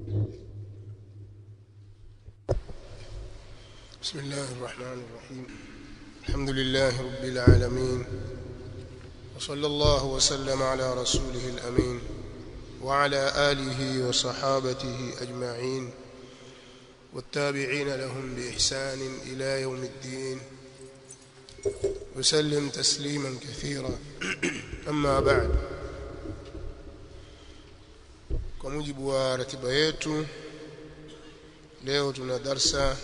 بسم الله الرحمن الرحيم. الحمد لله رب العالمين، وصلى الله وسلم على رسوله الأمين وعلى آله وصحابته أجمعين والتابعين لهم بإحسان إلى يوم الدين وسلم تسليما كثيرا. أما بعد، kwa mujibu wa ratiba yetu, leo tuna darsa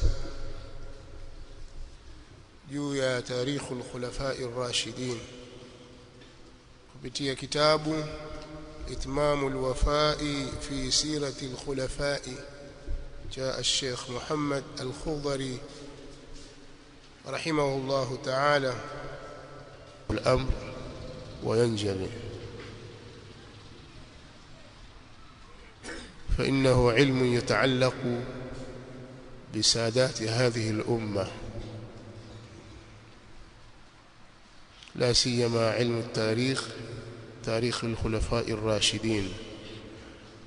juu ya tarikhul khulafai ar-rashidin kupitia kitabu itmamul wafai fi sirati al-khulafai cha al-Sheikh Muhammad al-Khudhari rahimahullah ta'ala. al-amr wa yanjali فإنه علم يتعلق بسادات هذه الأمة، لا سيما علم التاريخ، تاريخ الخلفاء الراشدين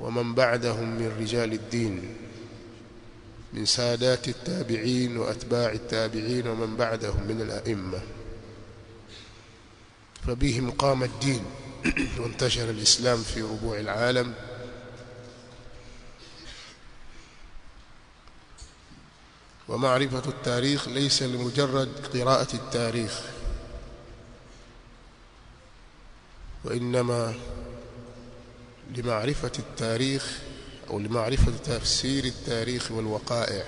ومن بعدهم من رجال الدين، من سادات التابعين وأتباع التابعين ومن بعدهم من الأئمة، فبهم قام الدين وانتشر الإسلام في ربوع العالم. ومعرفة التاريخ ليس لمجرد قراءة التاريخ، وإنما لمعرفة التاريخ أو لمعرفة تفسير التاريخ والوقائع.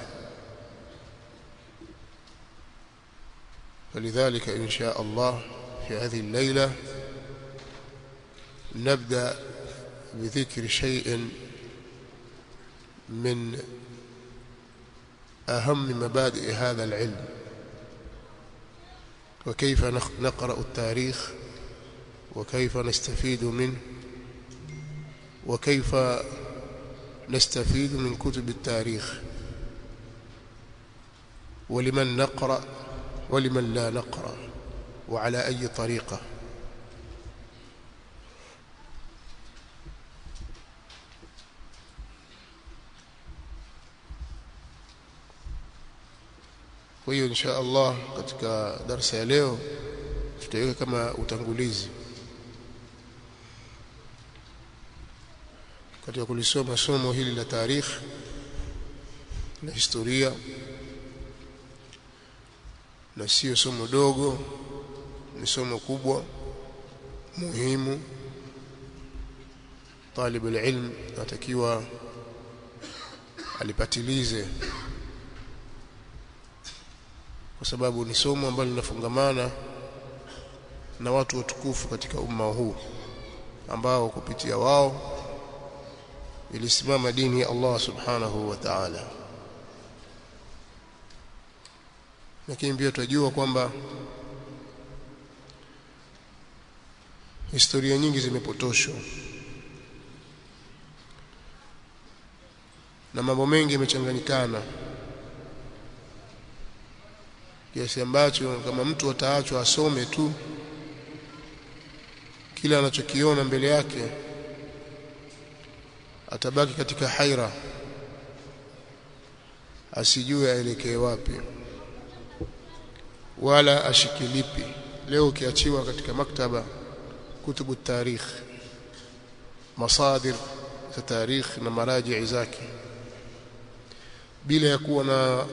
فلذلك إن شاء الله في هذه الليلة نبدأ بذكر شيء من أهم مبادئ هذا العلم، وكيف نقرأ التاريخ، وكيف نستفيد منه، وكيف نستفيد من كتب التاريخ، ولمن نقرأ ولمن لا نقرأ، وعلى أي طريقة. Kwa hiyo insha Allah katika darasa ya leo tutaweka kama utangulizi katika kulisoma somo hili la tarikh na historia, na sio somo dogo, ni somo kubwa muhimu. Talibul ilm atakiwa alipatilize, kwa sababu ni somo ambalo linafungamana na watu watukufu katika umma huu ambao kupitia wao ilisimama dini ya Allah subhanahu wa ta'ala. Lakini pia tunajua kwamba historia nyingi zimepotoshwa na mambo mengi yamechanganyikana, kiasi ambacho kama mtu ataachwa asome tu kila anachokiona mbele yake, atabaki katika haira, asijue aelekee wapi wala ashikilipi. Leo ukiachiwa katika maktaba kutubu tarikh, masadir za tarikh na maraji zake, bila ya kuwa na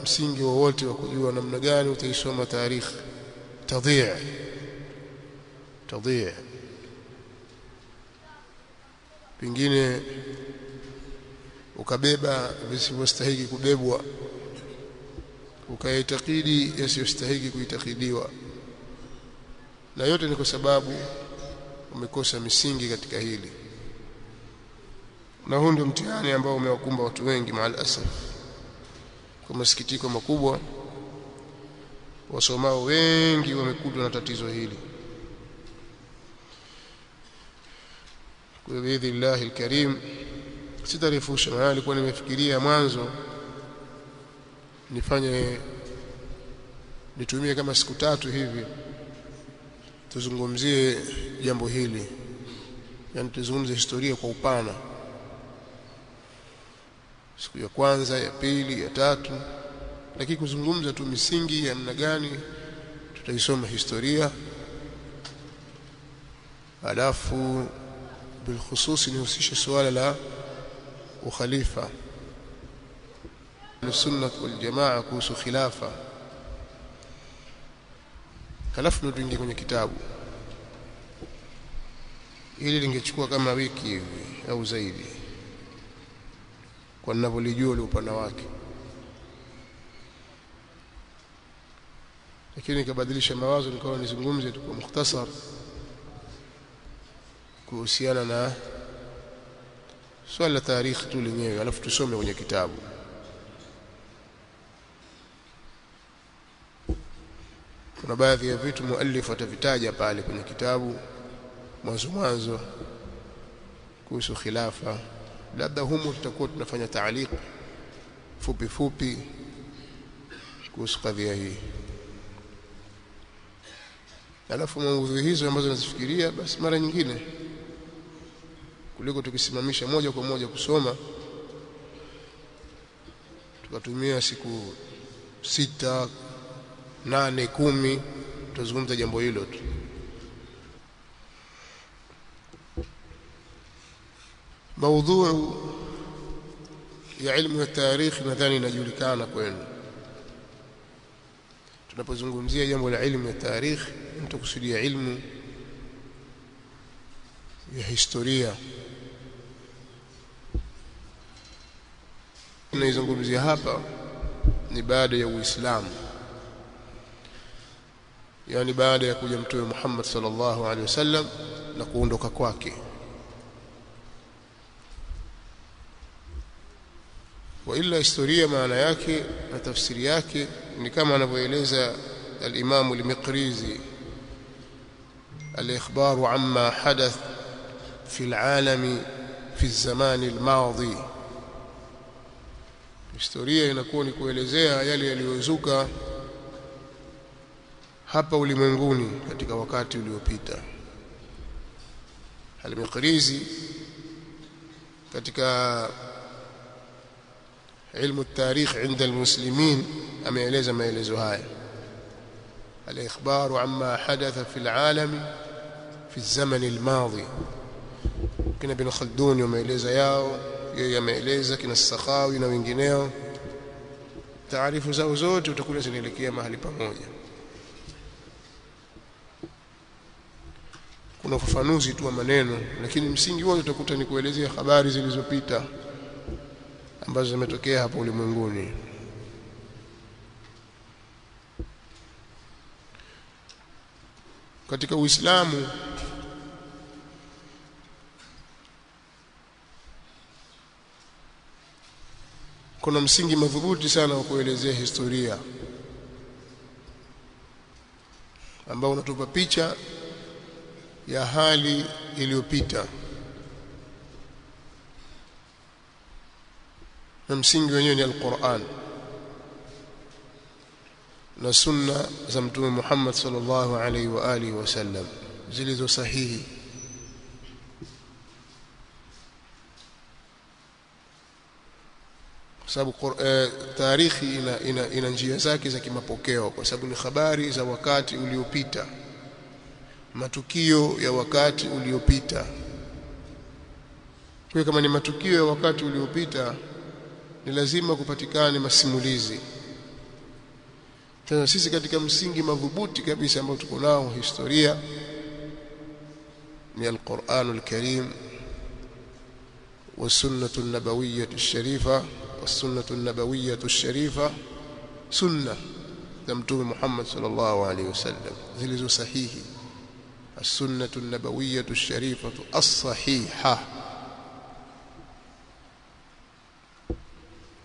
msingi wowote wa kujua namna gani utaisoma tarikh, tadhi'a. Pengine ukabeba visivyostahili kubebwa, ukaitakidi yasiyostahili kuitakidiwa, na yote ni kwa sababu umekosa misingi katika hili. Na huu ndio mtihani ambao umewakumba watu wengi maal asaf. Kwa masikitiko makubwa, wasomao wengi wamekutwa na tatizo hili. Kwa biidhnillah alkarim sitarefusha, maana nilikuwa nimefikiria mwanzo nitumie kama siku 3 hivi tuzungumzie jambo hili, yani tuzungumzie historia kwa upana, siku ya kwanza, ya pili, ya tatu, lakini kuzungumza tu misingi ya namna gani tutaisoma historia. Alafu bilkhususi nihusishe suala la ukhalifa السنة والجماعة kuhusu khilafa. Halafu tuingie kwenye kitabu. Hili lingechukua kama wiki hivi au zaidi, kwa ninavyolijua ule upana wake, lakini nikabadilisha mawazo nikawa nizungumze tu kwa mukhtasar kuhusiana na swala la tarikhi tu lenyewe, alafu tusome kwenye kitabu. Kuna baadhi ya vitu muallif atavitaja pale kwenye kitabu mwanzo kuhusu khilafa, labda humo tutakuwa tunafanya taaliq fupi fupi kuhusu kadhia hii. Alafu maudhui hizo ambazo nazifikiria, basi mara nyingine kuliko tukisimamisha moja kwa moja kusoma, tukatumia siku 6, 8, 10 tuzungumza jambo hilo tu. Maudhui ya ilmu ya tarikhi nadhani inajulikana kwenu. Tunapozungumzia jambo la ilmu ya tarikhi, tunakusudia ilmu ya historia. Tunaizungumzia hapa ni baada ya Uislamu, yani baada ya kuja Mtume Muhammad sallallahu alaihi wasallam na kuondoka kwake. Wa illa historia maana yake na tafsiri yake ni kama anavyoeleza al-Imam al-Miqrizi, al-ikhbaru amma hadath fi al-alam fi az-zaman al-madi. Historia inakuwa ni kuelezea yale yaliyozuka hapa ulimwenguni katika wakati uliopita. Al-Miqrizi katika علم التاريخ عند المسلمين ameeleza maelezo haya: al-ikhbaru amma hadatha fi al-alam fi az-zaman al-madi. Kina Ibn Khaldun ameeleza yao, yeye ameeleza kina Sakhawi na wengineo. Taarifu zao zote utakuta zinaelekea mahali pamoja. Kuna ufafanuzi tu wa maneno, lakini msingi wote utakuta ni kuelezea habari zilizopita ambazo zimetokea hapa ulimwenguni. Katika Uislamu kuna msingi madhubuti sana wa kuelezea historia ambao unatupa picha ya hali iliyopita, na msingi wenyewe ni al-Qur'an na sunna za Mtume Muhammad sallallahu alaihi wa alihi wasallam zilizo sahihi. Kwa sababu tarikhi ina njia zake za kimapokeo, kwa sababu ni habari za wakati uliopita, matukio ya wakati uliopita. Kwa kama ni matukio ya wakati uliopita, ni lazima kupatikane masimulizi. Sasa sisi katika msingi madhubuti kabisa ambao tuko nao historia ni al-Qur'an al-Karim wa sunnatu an-nabawiyyah ash-sharifa wa sunnatu an-nabawiyyah ash-sharifa, sunna za Mtume Muhammad sallallahu alaihi wasallam zilizo sahihi, as-sunnatu an-nabawiyyah ash-sharifa as-sahiha.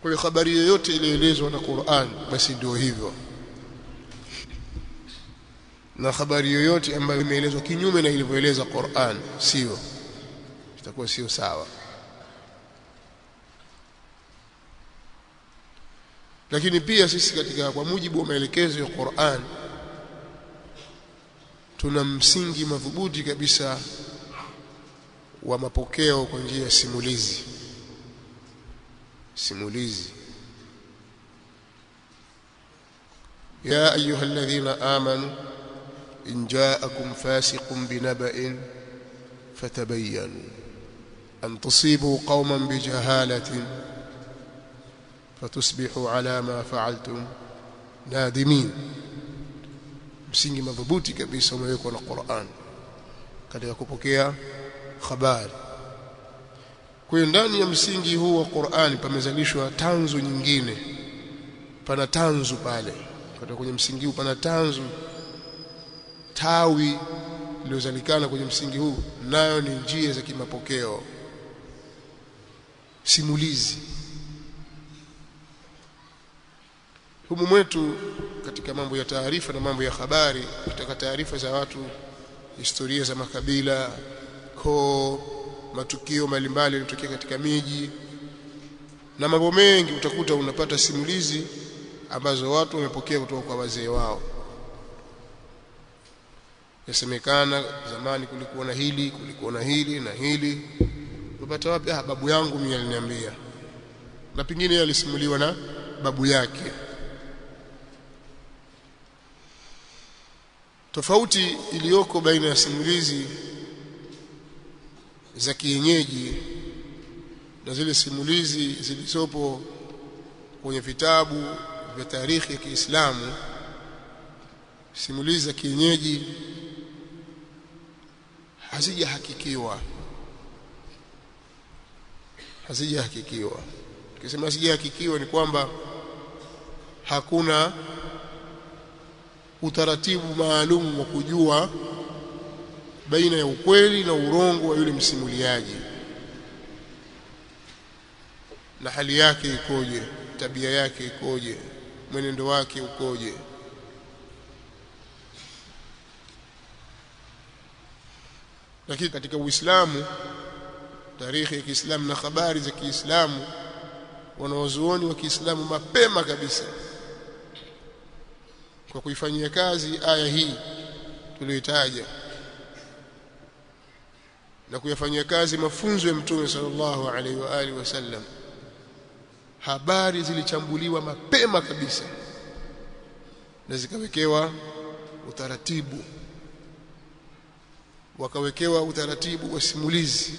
Kwa habari yoyote iliyoelezwa na Qur'an basi ndio hivyo, na habari yoyote ambayo imeelezwa kinyume na ilivyoeleza Qur'an sio, itakuwa sio sawa. Lakini pia sisi katika kwa mujibu wa maelekezo ya Qur'an tuna msingi madhubuti kabisa wa mapokeo kwa njia ya simulizi. simulizi. Ya ayyuhalladhina amanu in ja'akum fasiqun binaba'in fatabayyanu an tusibu qauman bijahalatin fatusbihu ala ma fa'altum nadimin. Msingi madhubuti kabisa umewekwa na Qur'an katika kupokea habari. Kwa ndani ya msingi huu wa Qur'an pamezalishwa tanzu nyingine. Pana tanzu pale. Katika kwenye msingi huu pana tanzu, tawi lililozalikana kwenye msingi huu, nayo ni njia za kimapokeo, simulizi. Humu mwetu katika mambo ya taarifa na mambo ya habari, katika taarifa za watu, historia za makabila, matukio mbalimbali yanayotokea katika miji na mambo mengi, utakuta unapata simulizi ambazo watu wamepokea kutoka kwa wazee wao. Yasemekana zamani kulikuwa na hili, kulikuwa na hili na hili. Unapata wapi? Babu yangu mimi aliniambia. Na pengine yeye alisimuliwa na babu yake. Tofauti iliyoko baina ya simulizi za kienyeji na zile simulizi zilizopo kwenye vitabu vya tarikhi ya Kiislamu, simulizi za kienyeji hazijahakikiwa. Tukisema hazijahakikiwa ni kwamba hakuna utaratibu maalum wa kujua baina ya ukweli na urongo wa yule msimuliaji, na hali yake ikoje, tabia yake ikoje, mwenendo wake ukoje. Lakini katika Uislamu, tarikhi ya Kiislamu na habari za Kiislamu, wanawazuoni wa Kiislamu mapema kabisa kwa kuifanyia kazi aya hii tuliyotaja na kuyafanyia kazi mafunzo ya Mtume sallallahu alaihi wa alihi wasallam, habari zilichambuliwa mapema kabisa na zikawekewa utaratibu, wakawekewa utaratibu wa simulizi,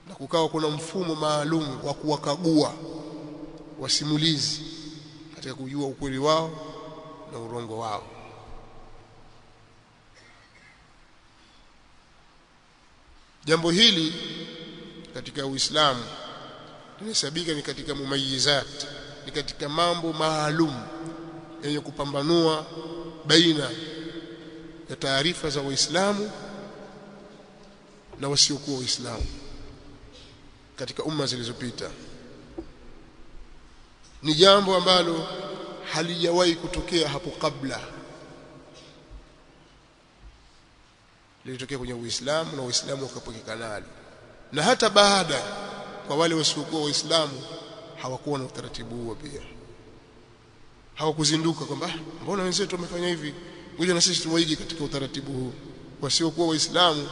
na kukawa kuna mfumo maalum wa kuwakagua wasimulizi katika kujua ukweli wao na urongo wao. Jambo hili katika Uislamu linahesabika ni katika mumayizat, ni katika mambo maalum yenye kupambanua baina ya taarifa za Waislamu na wasiokuwa Waislamu katika umma zilizopita. Ni jambo ambalo halijawahi kutokea hapo kabla. Lilitokea kwenye Uislamu na Waislamu wakapokea nalo, na hata baada kwa wale wasiokuwa Waislamu hawakuwa na utaratibu huo pia. Hawakuzinduka kwamba mbona wenzetu wamefanya hivi, ngoja na sisi tuwaige katika utaratibu huu. Wasiokuwa Waislamu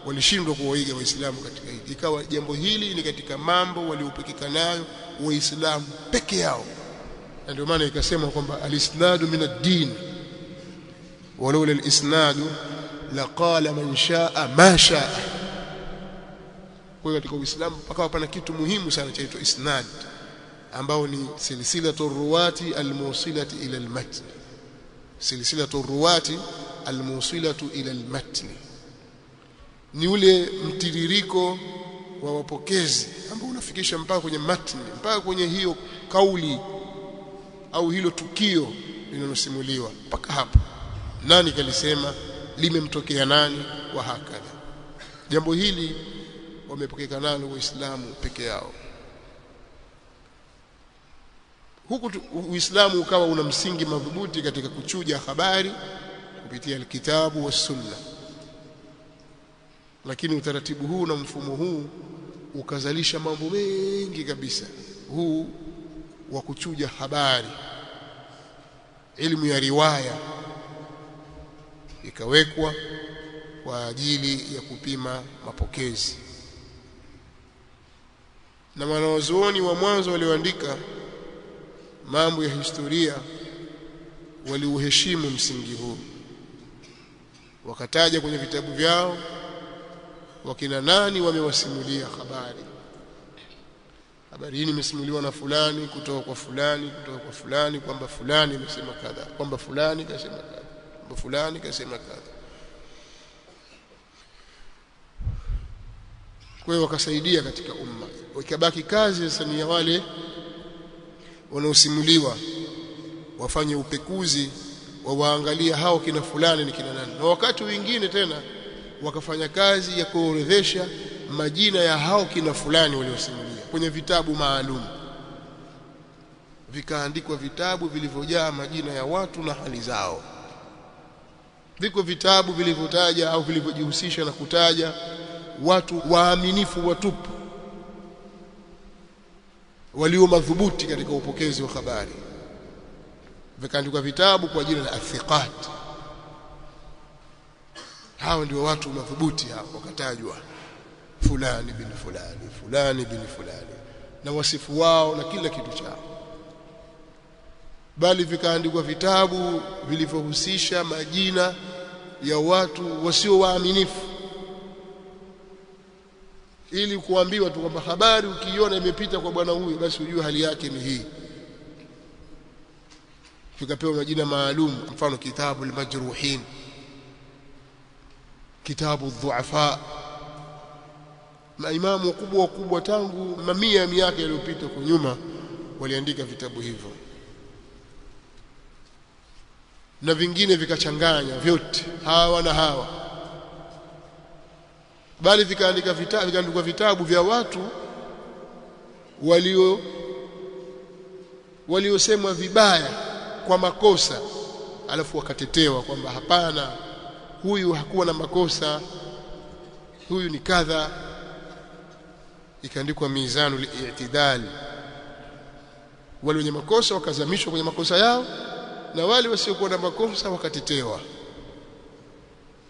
walishindwa kuwaiga Waislamu katika hili. Ikawa jambo hili ni katika mambo waliopekeka nayo Waislamu peke yao. Na ndio maana ikasema kwamba al-isnadu min ad-din walaula al-isnadu laqala man shaa ma shaa. Kwa hiyo katika Uislamu pakawa pana kitu muhimu sana chaitwa isnad, ambao ni silsilatu ruwati al-musilati ila al-matn. Silsilatu ruwati al-musilatu ila al-matn ni ule mtiririko wa wapokezi ambao unafikisha mpaka kwenye matni, mpaka kwenye hiyo kauli au hilo tukio linalosimuliwa, mpaka hapo nani kalisema, limemtokea nani, wa hakadha. Jambo hili wamepokea nalo Waislamu peke yao. Huku Uislamu ukawa una msingi madhubuti katika kuchuja habari kupitia alkitabu wa sunna, lakini utaratibu huu na mfumo huu ukazalisha mambo mengi kabisa. Huu wa kuchuja habari, elimu ya riwaya ikawekwa kwa ajili ya kupima mapokezi. na wanazuoni wa mwanzo walioandika mambo ya historia waliuheshimu msingi huu, wakataja kwenye vitabu vyao wakina nani wamewasimulia habari hii imesimuliwa na fulani kutoka kwa fulani kwamba fulani amesema kadha, kwamba fulani kasema kadha, kwamba fulani kasema kadha. Kwa hiyo wakasaidia katika umma. Ikabaki kazi sasa ni ya wale wanaosimuliwa wafanye upekuzi, waangalia hao kina fulani ni kina nani, na wakati wengine tena wakafanya kazi ya kuorodhesha majina ya hao kina fulani waliosimulia kwenye vitabu maalum. Vikaandikwa vitabu vilivyojaa majina ya watu na hali zao. Viko vitabu vilivyotaja au vilivyojihusisha na kutaja watu waaminifu watupu walio madhubuti katika upokezi wa habari. Vikaandikwa vitabu kwa jina la athiqat. Hao ndio watu madhubuti hao, wakatajwa fulani bin fulani, fulani bin fulani, na wasifu wao na kila kitu chao. Bali vikaandikwa vitabu vilivyohusisha majina ya watu wasio waaminifu, ili kuambiwa tu kwamba habari ukiiona imepita kwa bwana huyu basi ujue hali yake ni hii. Vikapewa majina maalum, mfano kitabu al-majruhin, kitabu al-dhu'afa. Maimamu wakubwa tangu mamia ya miaka iliyopita kwa nyuma waliandika vitabu hivyo, na vingine vikachanganya vyote hawa na hawa. Bali vikaandikwa vitabu vya watu waliosemwa vibaya kwa makosa, alafu wakatetewa kwamba hapana, huyu hakuwa na makosa, huyu ni kadha. Ikaandikwa mizanul i'tidal. Wale wenye makosa wakazamishwa kwenye makosa yao, na wale wasiokuwa na makosa wakatetewa.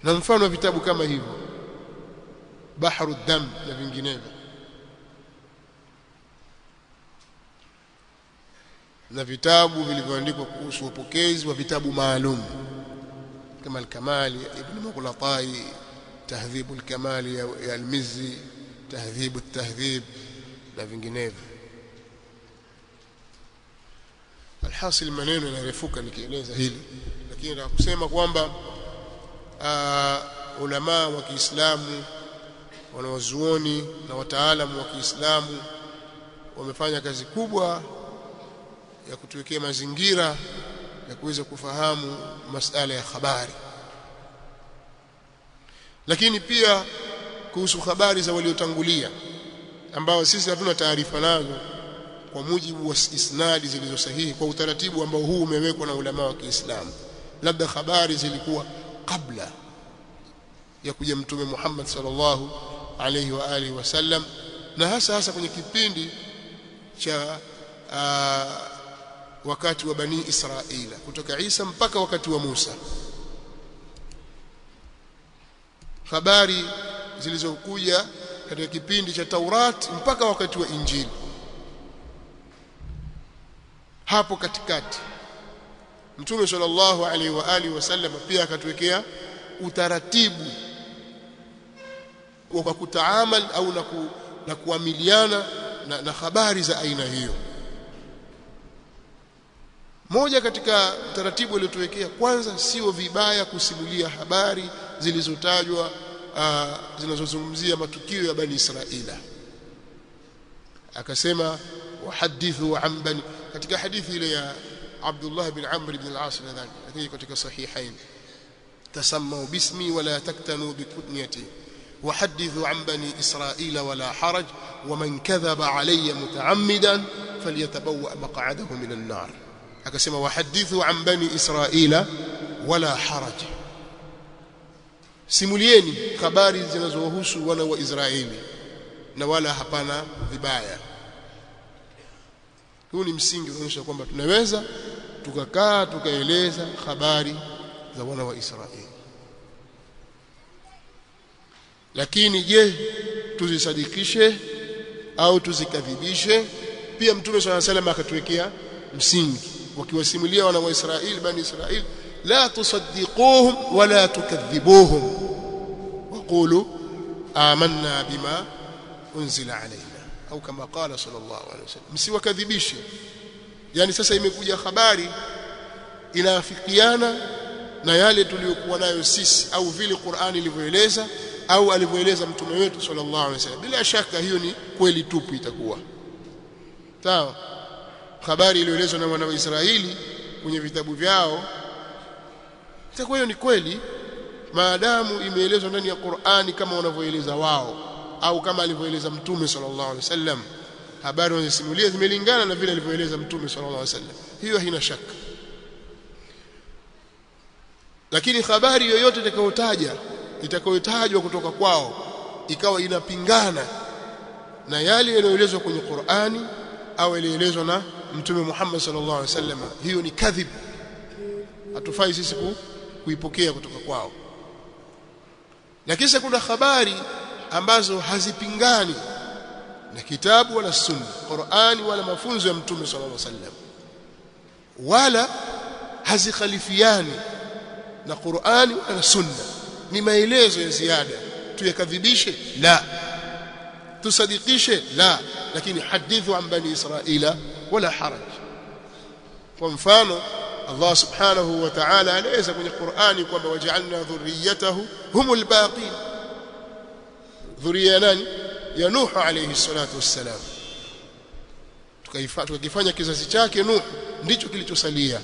Na mfano wa vitabu kama hivyo Bahru Dam na vinginevyo, na vitabu vilivyoandikwa kuhusu upokezi wa vitabu maalum kama al-Kamali ibn Mughlatai, Tahdhib al-Kamali ya al-Mizzi, Tahdhib at-Tahdhib na vinginevyo. Alhasil maneno yanarefuka nikieleza hili, lakini nataka kusema kwamba ulama wa Kiislamu, wanawazuoni na wataalamu wa Kiislamu wamefanya kazi kubwa ya kutuwekea mazingira ya kuweza kufahamu masala ya habari. Lakini pia kuhusu habari za waliotangulia ambao sisi hatuna taarifa nazo kwa mujibu wa isnadi zilizo sahihi, kwa utaratibu ambao huu umewekwa na ulama wa Kiislamu. Labda habari zilikuwa kabla ya kuja Mtume Muhammad sallallahu alayhi wa alihi wasallam, na hasa kwenye kipindi cha wakati wa Bani Israila, kutoka Isa mpaka wakati wa Musa. Habari zilizokuja katika kipindi cha Taurat mpaka wakati wa Injili. Hapo katikati Mtume sallallahu alaihi wa alihi wasallam pia akatuwekea utaratibu wa kutaamal au na kuamiliana na habari za aina hiyo. Moja katika taratibu aliyotuwekea, kwanza sio vibaya kusimulia habari zilizotajwa zinazozungumzia matukio ya Bani Israila. Akasema wahadithu an bani, katika hadithi ile ya Abdullah bin Amr ibn al-As nadhani, lakini katika sahihain, tasammu bismi wala taktanu bikunyati وحدثوا عن بني إسرائيل ولا حرج ومن كذب علي متعمدا فليتبوأ مقعده من النار. akasema wahadithu an bani Israila wala haraj, simulieni habari zinazohusu wana wa Israeli na wala hapana vibaya. Huu ni msingi unaonyesha kwamba tunaweza tukakaa tukaeleza habari za wana wa Israeli. Lakini je, tuzisadikishe au tuzikadhibishe. Pia Mtume صلى الله عليه وسلم akatuwekea msingi wakiwasimulia wana wa Israeli, bani Israeli, la tusaddiquhum wala tukadhibuhum waqulu amanna bima unzila alaina au kama qala sallallahu alaihi wasallam, msiwakadhibishe. Yani sasa imekuja habari inafikiana na yale tuliyokuwa nayo sisi au vile Qur'ani ilivyoeleza au alivyoeleza mtume wetu sallallahu alaihi wasallam, bila shaka hiyo ni kweli tupu itakuwa. Sawa? Habari iliyoelezwa na wana wa Israeli kwenye vitabu vyao itakuwa hiyo ni kweli maadamu imeelezwa ndani ya Qur'ani kama wanavyoeleza wao au kama alivyoeleza mtume sallallahu alaihi wasallam. Habari wanazosimulia zimelingana na vile alivyoeleza mtume sallallahu alaihi wasallam, hiyo haina shaka. Lakini habari yoyote itakayotajwa kutoka kwao ikawa inapingana na yale yaliyoelezwa kwenye Qur'ani au yaliyoelezwa na mtume Muhammad sallallahu alaihi wasallam, hiyo ni kadhib, hatufai sisi kuipokea kutoka kwao. Na kisha kuna habari ambazo hazipingani na kitabu wala sunna, Qur'ani wala mafunzo ya mtume sallallahu alaihi wasallam, wala hazikhalifiani na Qur'ani wala sunna, ni maelezo ya ziada. Tuyakadhibishe? La. Tusadikishe? La. Lakini hadithu an bani Israila wala haraj. Kwa mfano Allah subhanahu wa ta'ala anaeleza kwenye Qur'ani kwamba waja'alna dhurriyyatahu humul baqin, dhurriya nani? Ya Nuh alayhi salatu wassalam. Tukakifanya kizazi chake Nuh ndicho kilichosalia.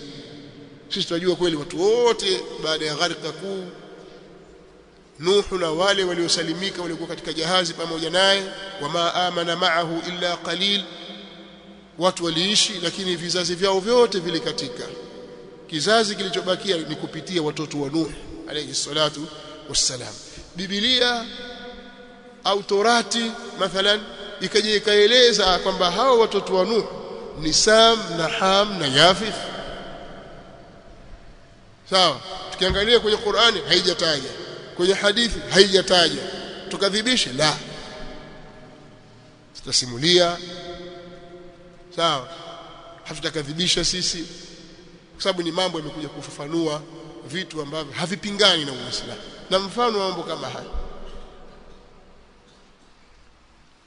Sisi tunajua kweli watu wote baada ya gharika kuu, Nuh na wale waliosalimika walikuwa katika jahazi pamoja naye, wama amana ma'ahu illa qalil, watu waliishi, lakini vizazi vyao vyote vilikatika. Kizazi kilichobakia ni kupitia watoto wa Nuh alayhi salatu wassalam. Biblia au Torati mathalan ikaje ikaeleza kwamba hao watoto wa Nuh ni Sam na Ham na Yafith. Sawa? Tukiangalia kwenye Qur'ani haijataja, kwenye hadithi haijataja, tukadhibishe? La. Tutasimulia. Sawa? Hatutakadhibisha sisi kwa sababu ni mambo yamekuja kufafanua vitu ambavyo havipingani na Uislamu, na mfano wa mambo kama haya.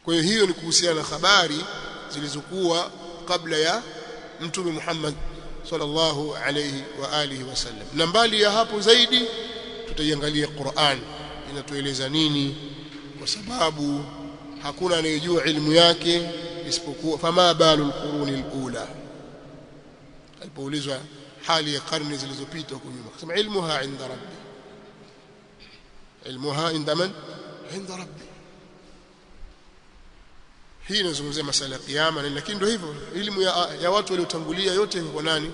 Kwa hiyo ni kuhusiana na habari zilizokuwa kabla ya mtume Muhammad sallallahu alayhi wa alihi wasallam. Na mbali ya hapo zaidi tutaiangalia Qur'an inatueleza nini, kwa sababu hakuna anayejua ilmu yake isipokuwa fama balul quruni alula. Alipoulizwa hali ya karne zilizopita huko nyuma, akasema ilmuha inda rabbi. Ilmuha inda man? Inda rabbi. Hii inazungumzia masala ya kiyama, lakini ndio hivyo elimu ya watu waliotangulia yote kwa nani?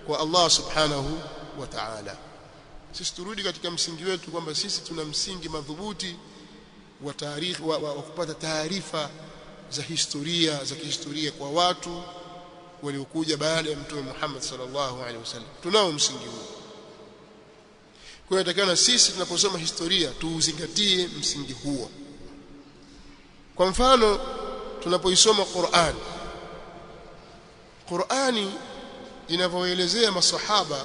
Kwa Allah subhanahu wa ta'ala. Sisi turudi katika msingi wetu kwamba sisi tuna msingi madhubuti wa taarikhi wa kupata taarifa za kihistoria kwa watu waliokuja baada ya mtume Muhammad sallallahu alaihi wasallam. Tunao msingi huu. Kwa hiyo inatakana sisi tunaposoma historia tuuzingatie msingi huo. Kwa mfano tunapoisoma Qur'ani inavyoelezea masahaba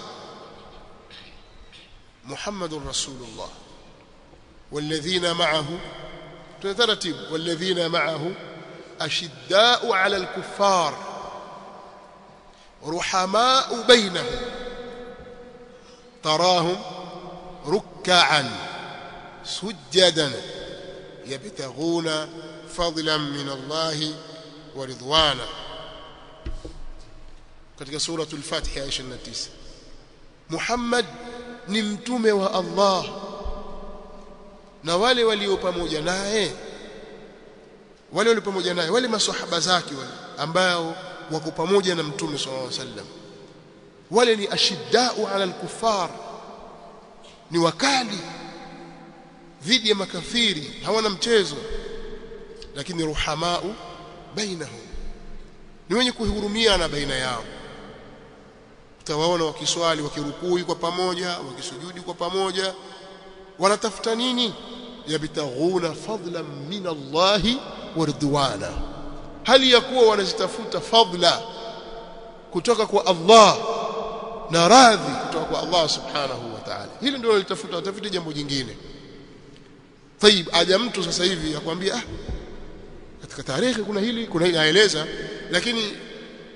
Muhammadur Rasulullah walladhina ma'ahu, tunataratibu walladhina ma'ahu ashidda'u 'ala al-kuffar ruhama'u bainahum tarahum ruk'an sujjadan yabtaghuna fadlan min Allah wa ridwana, katika suratul Fath aya 29. Muhammad ni mtume wa Allah na wale walio pamoja naye, wale maswahaba zake wale ambao wako pamoja na mtume sallallahu alaihi wasallam, wale ni ashiddau ala al-kuffar, ni wakali dhidi ya makafiri, hawana mchezo, lakini ruhamau bainahum, ni wenye kuhurumiana baina yao. Utawaona wakiswali, wakirukui kwa pamoja, wakisujudi kwa pamoja. Wanatafuta nini? yabtaghuna fadlan min Allah wa ridwana, hali ya kuwa wanazitafuta fadla kutoka kwa Allah na radhi kutoka kwa Allah subhanahu wa ta'ala. Hili ndio litafuta, watafuta jambo jingine. Tayib, aja mtu sasa hivi akwambia katika tarehe kuna hili aeleza, lakini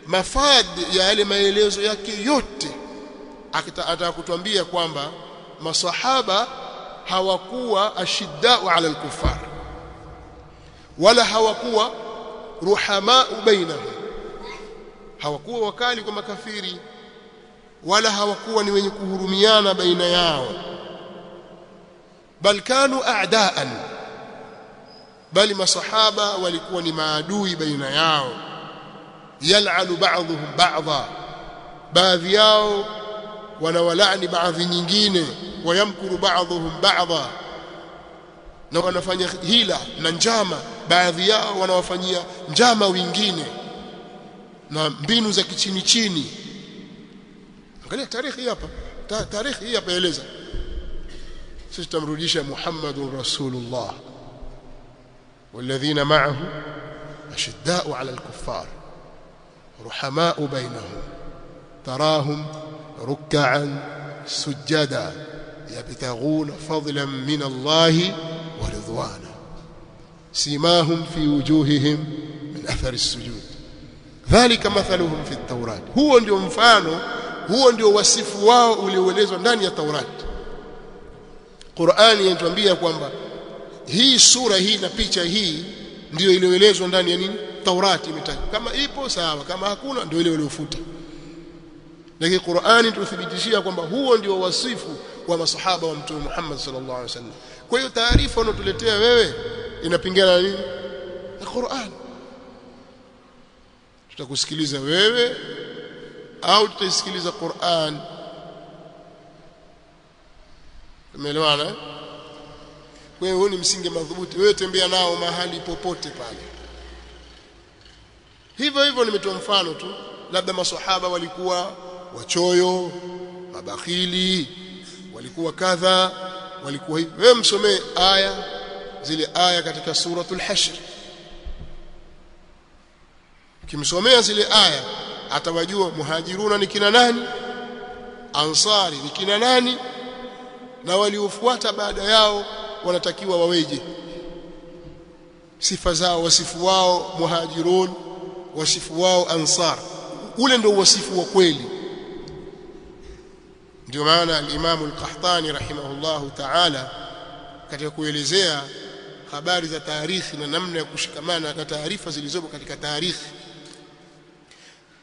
mafad ya yale maelezo yake yote atakutuambia kwamba masahaba hawakuwa ashiddau ala al-kuffar wala hawakuwa ruhamaa bainahum, hawakuwa wakali kwa makafiri wala hawakuwa ni wenye kuhurumiana baina yao, bal kanu a'daan, bali masahaba walikuwa ni maadui baina yao. Yal'anu ba'dhum ba'dha, baadhi yao wanawalani baadhi nyingine, wayamkuru ba'dhum ba'dha, na wanafanya hila na njama, baadhi yao wanawafanyia njama wengine na mbinu za kichini chini. Angalia tarehe hapa, tarehe hii hapa eleza. Sisi tumrudisha Muhammadur Rasulullah walladhina ma'ahu ashidda'u 'ala al-kuffar ruhama'u bainahum tarahum ruk'an sujada yabtaghuna fadlan min Allah wa ridwana simahum fi wujuhihim min athari as-sujud dhalika mathaluhum fi at-taurat. Huo ndio mfano, huo ndio wasifu wao ulioelezwa ndani ya Taurat. Qur'ani inatuambia kwamba hii sura hii na picha hii ndio iliyoelezwa ndani ya nini? Taurati imetaja. Kama ipo sawa, kama hakuna ndio ile waliofuta. Lakini Qur'ani tuthibitishia kwamba huo ndio wasifu wa masahaba wa Mtume Muhammad sallallahu alaihi wasallam. Kwa hiyo taarifa unayotuletea wewe inapingana na nini? Na Qur'an. Tutakusikiliza wewe au tutaisikiliza Qur'an? Umeelewana? Kwa hiyo ni msingi madhubuti, wewe tembea nao mahali popote pale. Hivyo hivyo nimetoa mfano tu, labda maswahaba walikuwa wachoyo, mabakhili, walikuwa kadha, walikuwa hivi. Wewe msomee zile aya katika suratul Hashr. Kimsomea zile aya atawajua muhajiruna ni kina nani, ansari ni kina nani, na waliofuata baada yao wanatakiwa waweje, sifa zao, wasifu wao muhajirun, wasifu wao ansar. Ule ndio wasifu wa kweli. Ndio maana al-Imam al-Qahtani rahimahullahu ta'ala katika kuelezea habari za tarikhi na namna ya kushikamana na taarifa zilizopo katika tarikhi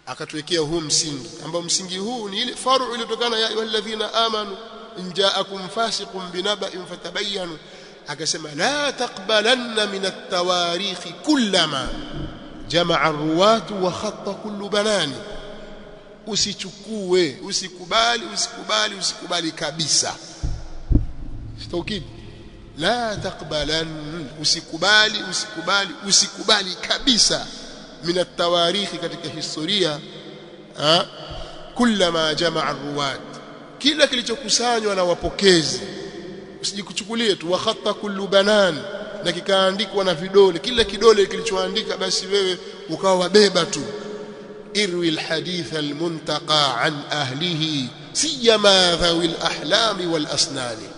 akatuwekea huu msingi, ambao msingi huu ni ile faru iliyotokana ya ayyuhalladhina amanu in ja'akum fasiqun binaba'in fatabayyanu. Akasema la taqbalanna min at-tawarikh kullama jama'a ar-ruwatu wa khatta kullu banani. Usichukue, usikubali kabisa. Sitaukid la taqbalan, usikubali kabisa min at-tawarikh, katika historia kullama jama'a ar-ruwat, kila kilichokusanywa na wapokezi. Usijikuchukulie tu wa khatta kullu banan, na kikaandikwa na vidole, kila kidole kilichoandika basi wewe ukawa wabeba tu. irwi alhadith almuntaqa an ahlihi siyama dhawi alahlami walasnani.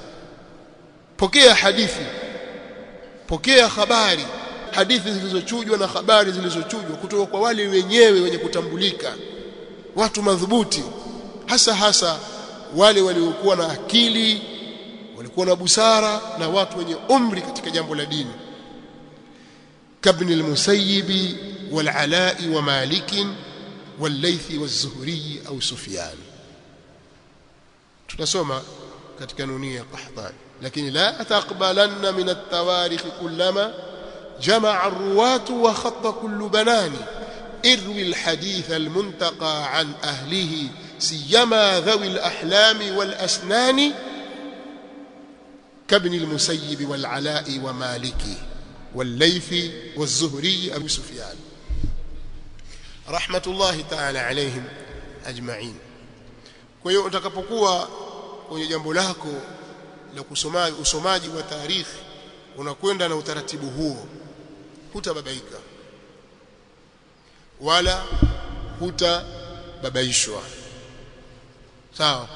Pokea hadithi, pokea habari, hadithi zilizochujwa na habari zilizochujwa kutoka kwa wale wenyewe wenye kutambulika, watu madhubuti, hasa wale waliokuwa na akili, walikuwa na busara, na watu wenye umri katika jambo la dini. kabni al-Musayyib wal-Ala'i wa Malik wal-Layth waz-Zuhri au Sufyan. Tunasoma katika nunia ya Qahtani. Lakini la taqbalanna min at-tawarikh kullama jama'a ar-ruwatu wa khatta kullu banani. irwi al-hadith al-muntaqa an ahlihi siyama dhawi al-ahlami wal-asnani كابن المسيب والعلاء ومالك والليث والزهري أبو سفيان رحمة الله تعالى عليهم أجمعين. kwa hiyo utakapokuwa kwenye jambo lako la usomaji wa tarikhi unakwenda na utaratibu huo, hutababaika wala hutababaishwa. Sawa,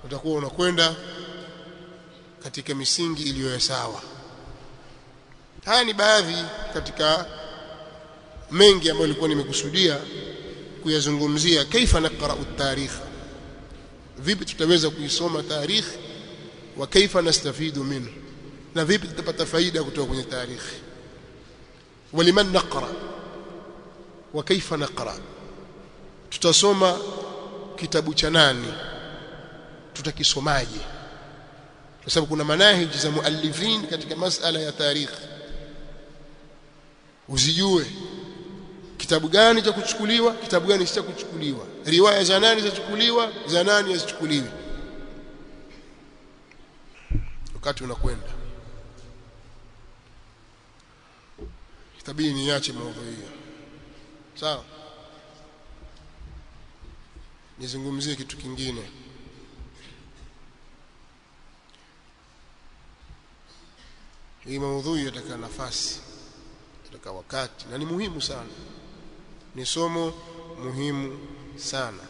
utakuwa unakwenda katika misingi iliyo sawa. Haya ni baadhi katika mengi ambayo nilikuwa nimekusudia kuyazungumzia. Kaifa naqra at-tarikh, vipi tutaweza kuisoma tarikh, wa kaifa nastafidu minhu, na vipi tutapata faida kutoka kwenye tarikh. Waliman naqra wa kaifa naqra, tutasoma kitabu cha nani, tutakisomaje? Kwa sababu kuna manahiji za muallifin katika masala ya tarikh. Uzijue kitabu gani cha kuchukuliwa, kitabu gani si cha kuchukuliwa, riwaya za nani zachukuliwa, za nani hazichukuliwi. Wakati unakwenda itabidi niache maudhui hiyo. Sawa, nizungumzie kitu kingine. Hii maudhui yataka nafasi, yataka wakati, na ni muhimu sana, ni somo muhimu sana.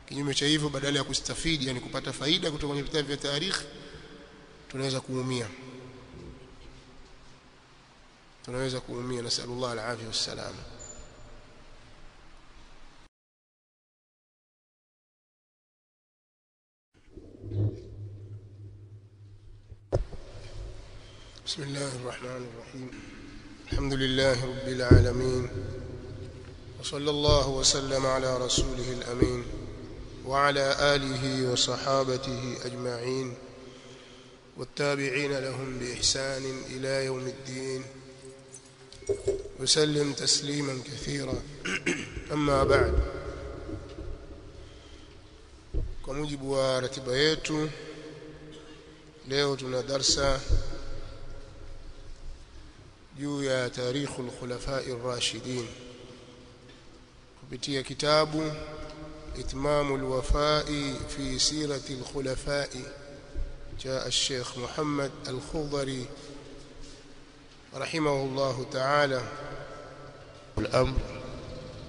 Kinyume cha hivyo, badala ya kustafidi, yani kupata faida kutoka kwenye vitabu vya tarikh, tunaweza kuumia. Nasallallahu alaihi wasallam. بسم الله الرحمن الرحيم. الحمد لله رب العالمين، وصلى الله وسلم على رسوله الأمين وعلى آله وصحابته أجمعين والتابعين لهم بإحسان إلى يوم الدين وسلم تسليما كثيرا. أما بعد، kwa mujibu wa ratiba yetu, leo tuna darsa juu ya tarikhul khulafa'ir rashidin kupitia kitabu itmamul wafa'i fi siratil khulafa'i cha al-Sheikh Muhammad al-Khudhari rahimahullah ta'ala. al-amr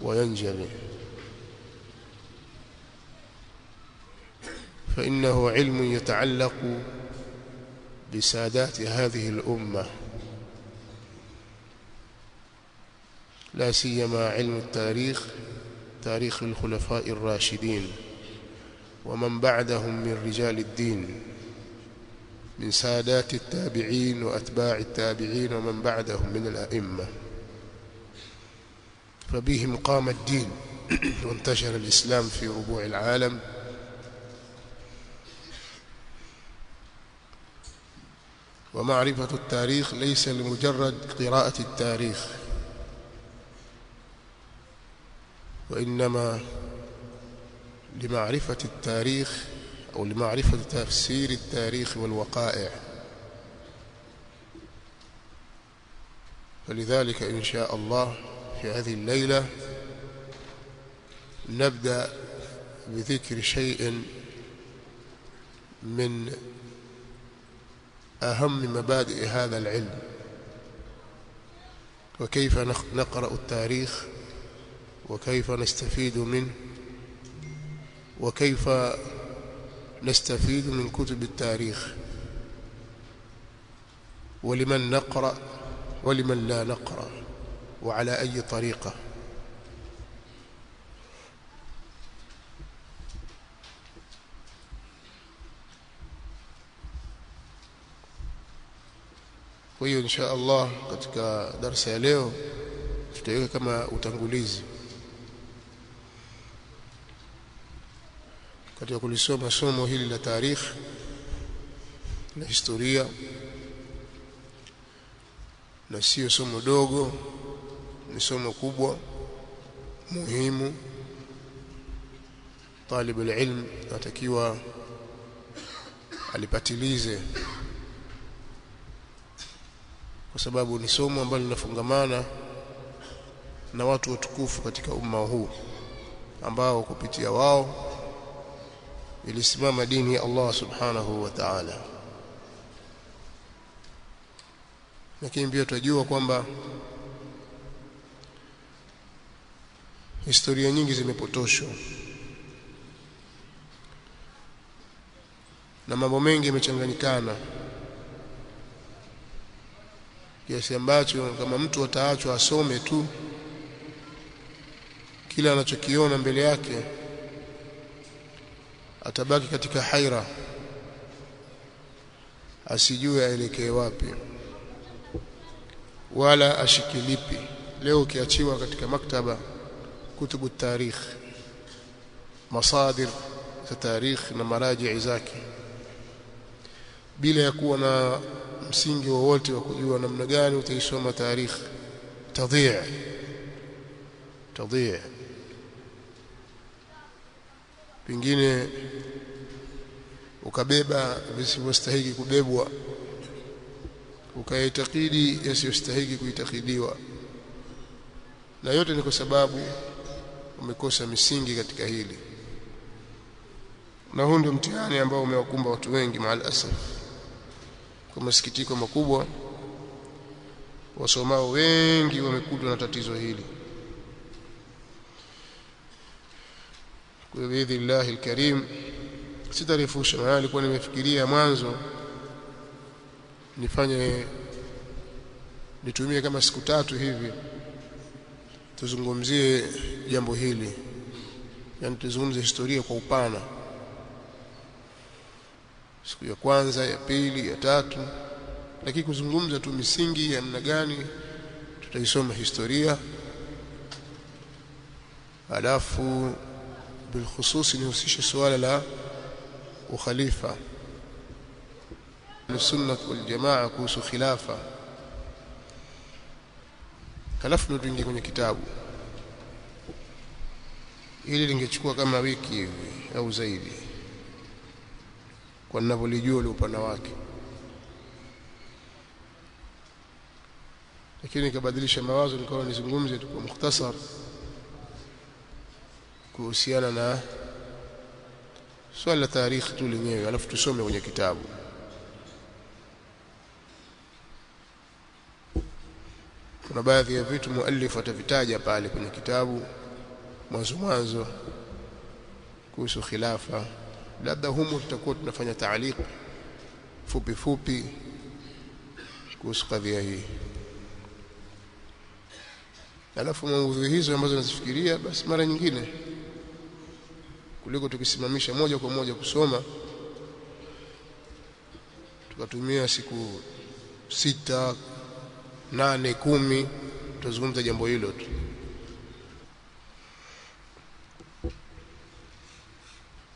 wa yanjali فإنه علم يتعلق بسادات هذه الأمة، لا سيما علم التاريخ، تاريخ الخلفاء الراشدين ومن بعدهم من رجال الدين، من سادات التابعين وأتباع التابعين ومن بعدهم من الأئمة. فبهم قام الدين وانتشر الإسلام في ربوع العالم. ومعرفة التاريخ ليس لمجرد قراءة التاريخ، وإنما لمعرفة التاريخ أو لمعرفة تفسير التاريخ والوقائع. فلذلك إن شاء الله في هذه الليلة نبدأ بذكر شيء من أهم مبادئ هذا العلم، وكيف نقرأ التاريخ، وكيف نستفيد منه، وكيف نستفيد من كتب التاريخ، ولمن نقرأ ولمن لا نقرأ، وعلى أي طريقة. Kwa hiyo insha Allah katika darasa ya leo tutaweka kama utangulizi katika kulisoma somo hili la tarikh na historia, na sio somo dogo, ni somo kubwa muhimu. Talib alilm atakiwa alipatilize, kwa sababu ni somo ambalo linafungamana na watu watukufu katika umma huu ambao kupitia wao ilisimama dini ya Allah subhanahu wa ta'ala. lakini pia tunajua kwamba historia nyingi zimepotoshwa na mambo mengi yamechanganyikana, kiasi ambacho kama mtu ataachwa asome tu kila anachokiona mbele yake, atabaki katika haira, asijue aelekee wapi wala ashikilipi. Leo ukiachiwa katika maktaba kutubu tarikh, masadir za tarikh na maraji zake, bila ya kuwa na msingi wowote wa kujua namna gani utaisoma tarikh, tadhi'a pengine ukabeba visivyostahili kubebwa, ukaitakidi yasiyostahili kuitakidiwa, na yote ni kwa sababu umekosa misingi katika hili. Na huu ndio mtihani ambao umewakumba watu wengi maalasaf. Kwa masikitiko makubwa, wasomao wengi wamekutwa na tatizo hili. Kwa biidhnillah alkarim, sitarefusha, maana nilikuwa nimefikiria mwanzo nitumie kama siku 3 hivi tuzungumzie jambo hili, yani tuzungumzie historia kwa upana, siku ya kwanza, ya pili, ya tatu, lakini kuzungumza tu misingi ya namna gani tutaisoma historia. Alafu bilkhusus nihusishe suala la ukhalifa, السنة والجماعة kuhusu khilafa, halafu ndo tuingie kwenye kitabu. Hili lingechukua kama wiki hivi au zaidi, kwa ninavyolijua ile upana wake, lakini nikabadilisha mawazo, nikawa nizungumze tu kwa mukhtasar kuhusiana na swala la tarikh tu lenyewe, alafu tusome kwenye kitabu. Kuna baadhi ya vitu muallif atavitaja pale kwenye kitabu mwanzo kuhusu khilafa, labda humu tutakuwa tunafanya taaliq fupi kuhusu kadhia hii. Alafu maudhui hizo ambazo nazifikiria, basi mara nyingine kuliko tukisimamisha moja kwa moja kusoma, tukatumia siku 6, 8, 10 tutazungumza jambo hilo tu.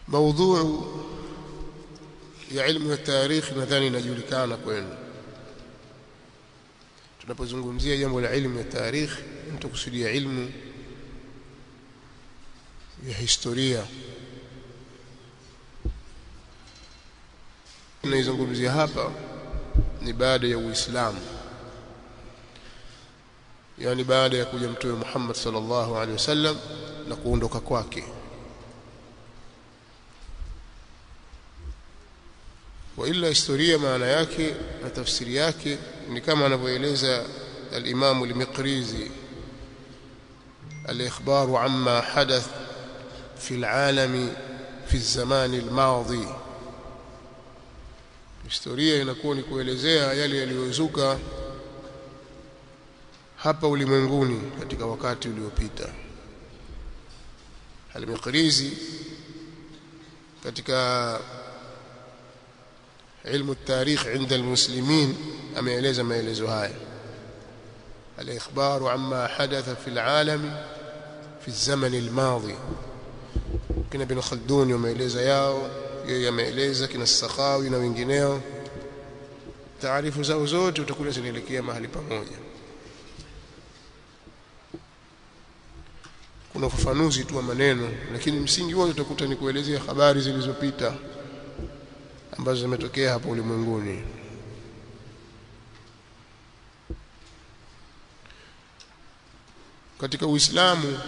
Maudhui ya ilmu ya tarikh nadhani inajulikana kwenu. Tunapozungumzia jambo la ilmu ya tarikh, tunakusudia ilmu ya historia. Tunaizungumzia hapa ni baada ya Uislamu, yani baada ya kuja Mtume Muhammad sallallahu alaihi wasallam na kuondoka kwake. Wa illa historia maana yake na tafsiri yake ni kama anavyoeleza al-Imam al-Miqrizi, al-ikhbaru amma hadath fi al-alam fi az-zaman al-madi. Historia inakuwa ni kuelezea yale yaliyozuka hapa ulimwenguni katika wakati uliopita. Al-Miqrizi katika ilmu at-tarikh inda al-muslimin ameeleza maelezo haya: al-ikhbaru amma hadatha fi al-alam fi az-zaman al-madi. Kina Ibn Khaldun yameeleza yao, yeye ameeleza, kina Sakhawi na wengineo, taarifu zao zote utakuta zinaelekea mahali pamoja. Kuna ufafanuzi tu wa maneno, lakini msingi wote utakuta ni kuelezea habari zilizopita ambazo zimetokea hapa ulimwenguni. Katika Uislamu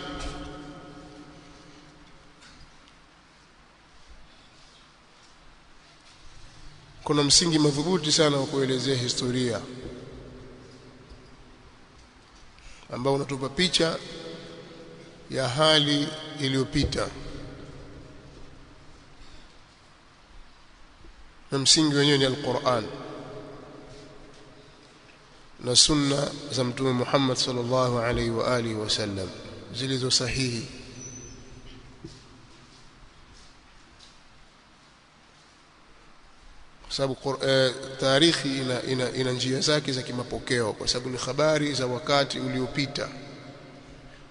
kuna msingi madhubuti sana wa kuelezea historia, ambao unatupa picha ya hali iliyopita, na msingi wenyewe ni Al-Qur'an na sunna za Mtume Muhammad sallallahu alaihi wa alihi wasallam zilizo sahihi. Kwa sababu tarikhi ina njia zake za kimapokeo, kwa sababu ni habari za wakati uliopita,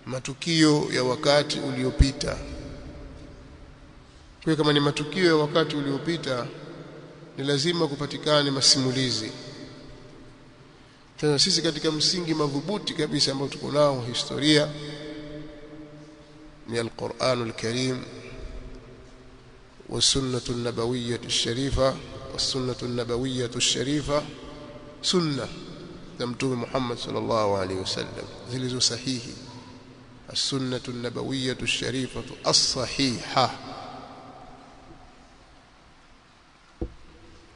matukio ya wakati uliopita. Kwa kama ni matukio ya wakati uliopita, ni lazima kupatikane masimulizi. Sasa sisi katika msingi madhubuti kabisa ambao tuko nao historia ni Al-Qur'anul Karim wa sunnatu an-nabawiyyah ash-sharifa was-sunnatu an-nabawiyyah ash-sharifa, sunna za Mtume Muhammad sallallahu alaihi wasallam zilizo sahihi, as-sunnatu an-nabawiyyah ash-sharifa as-sahiha.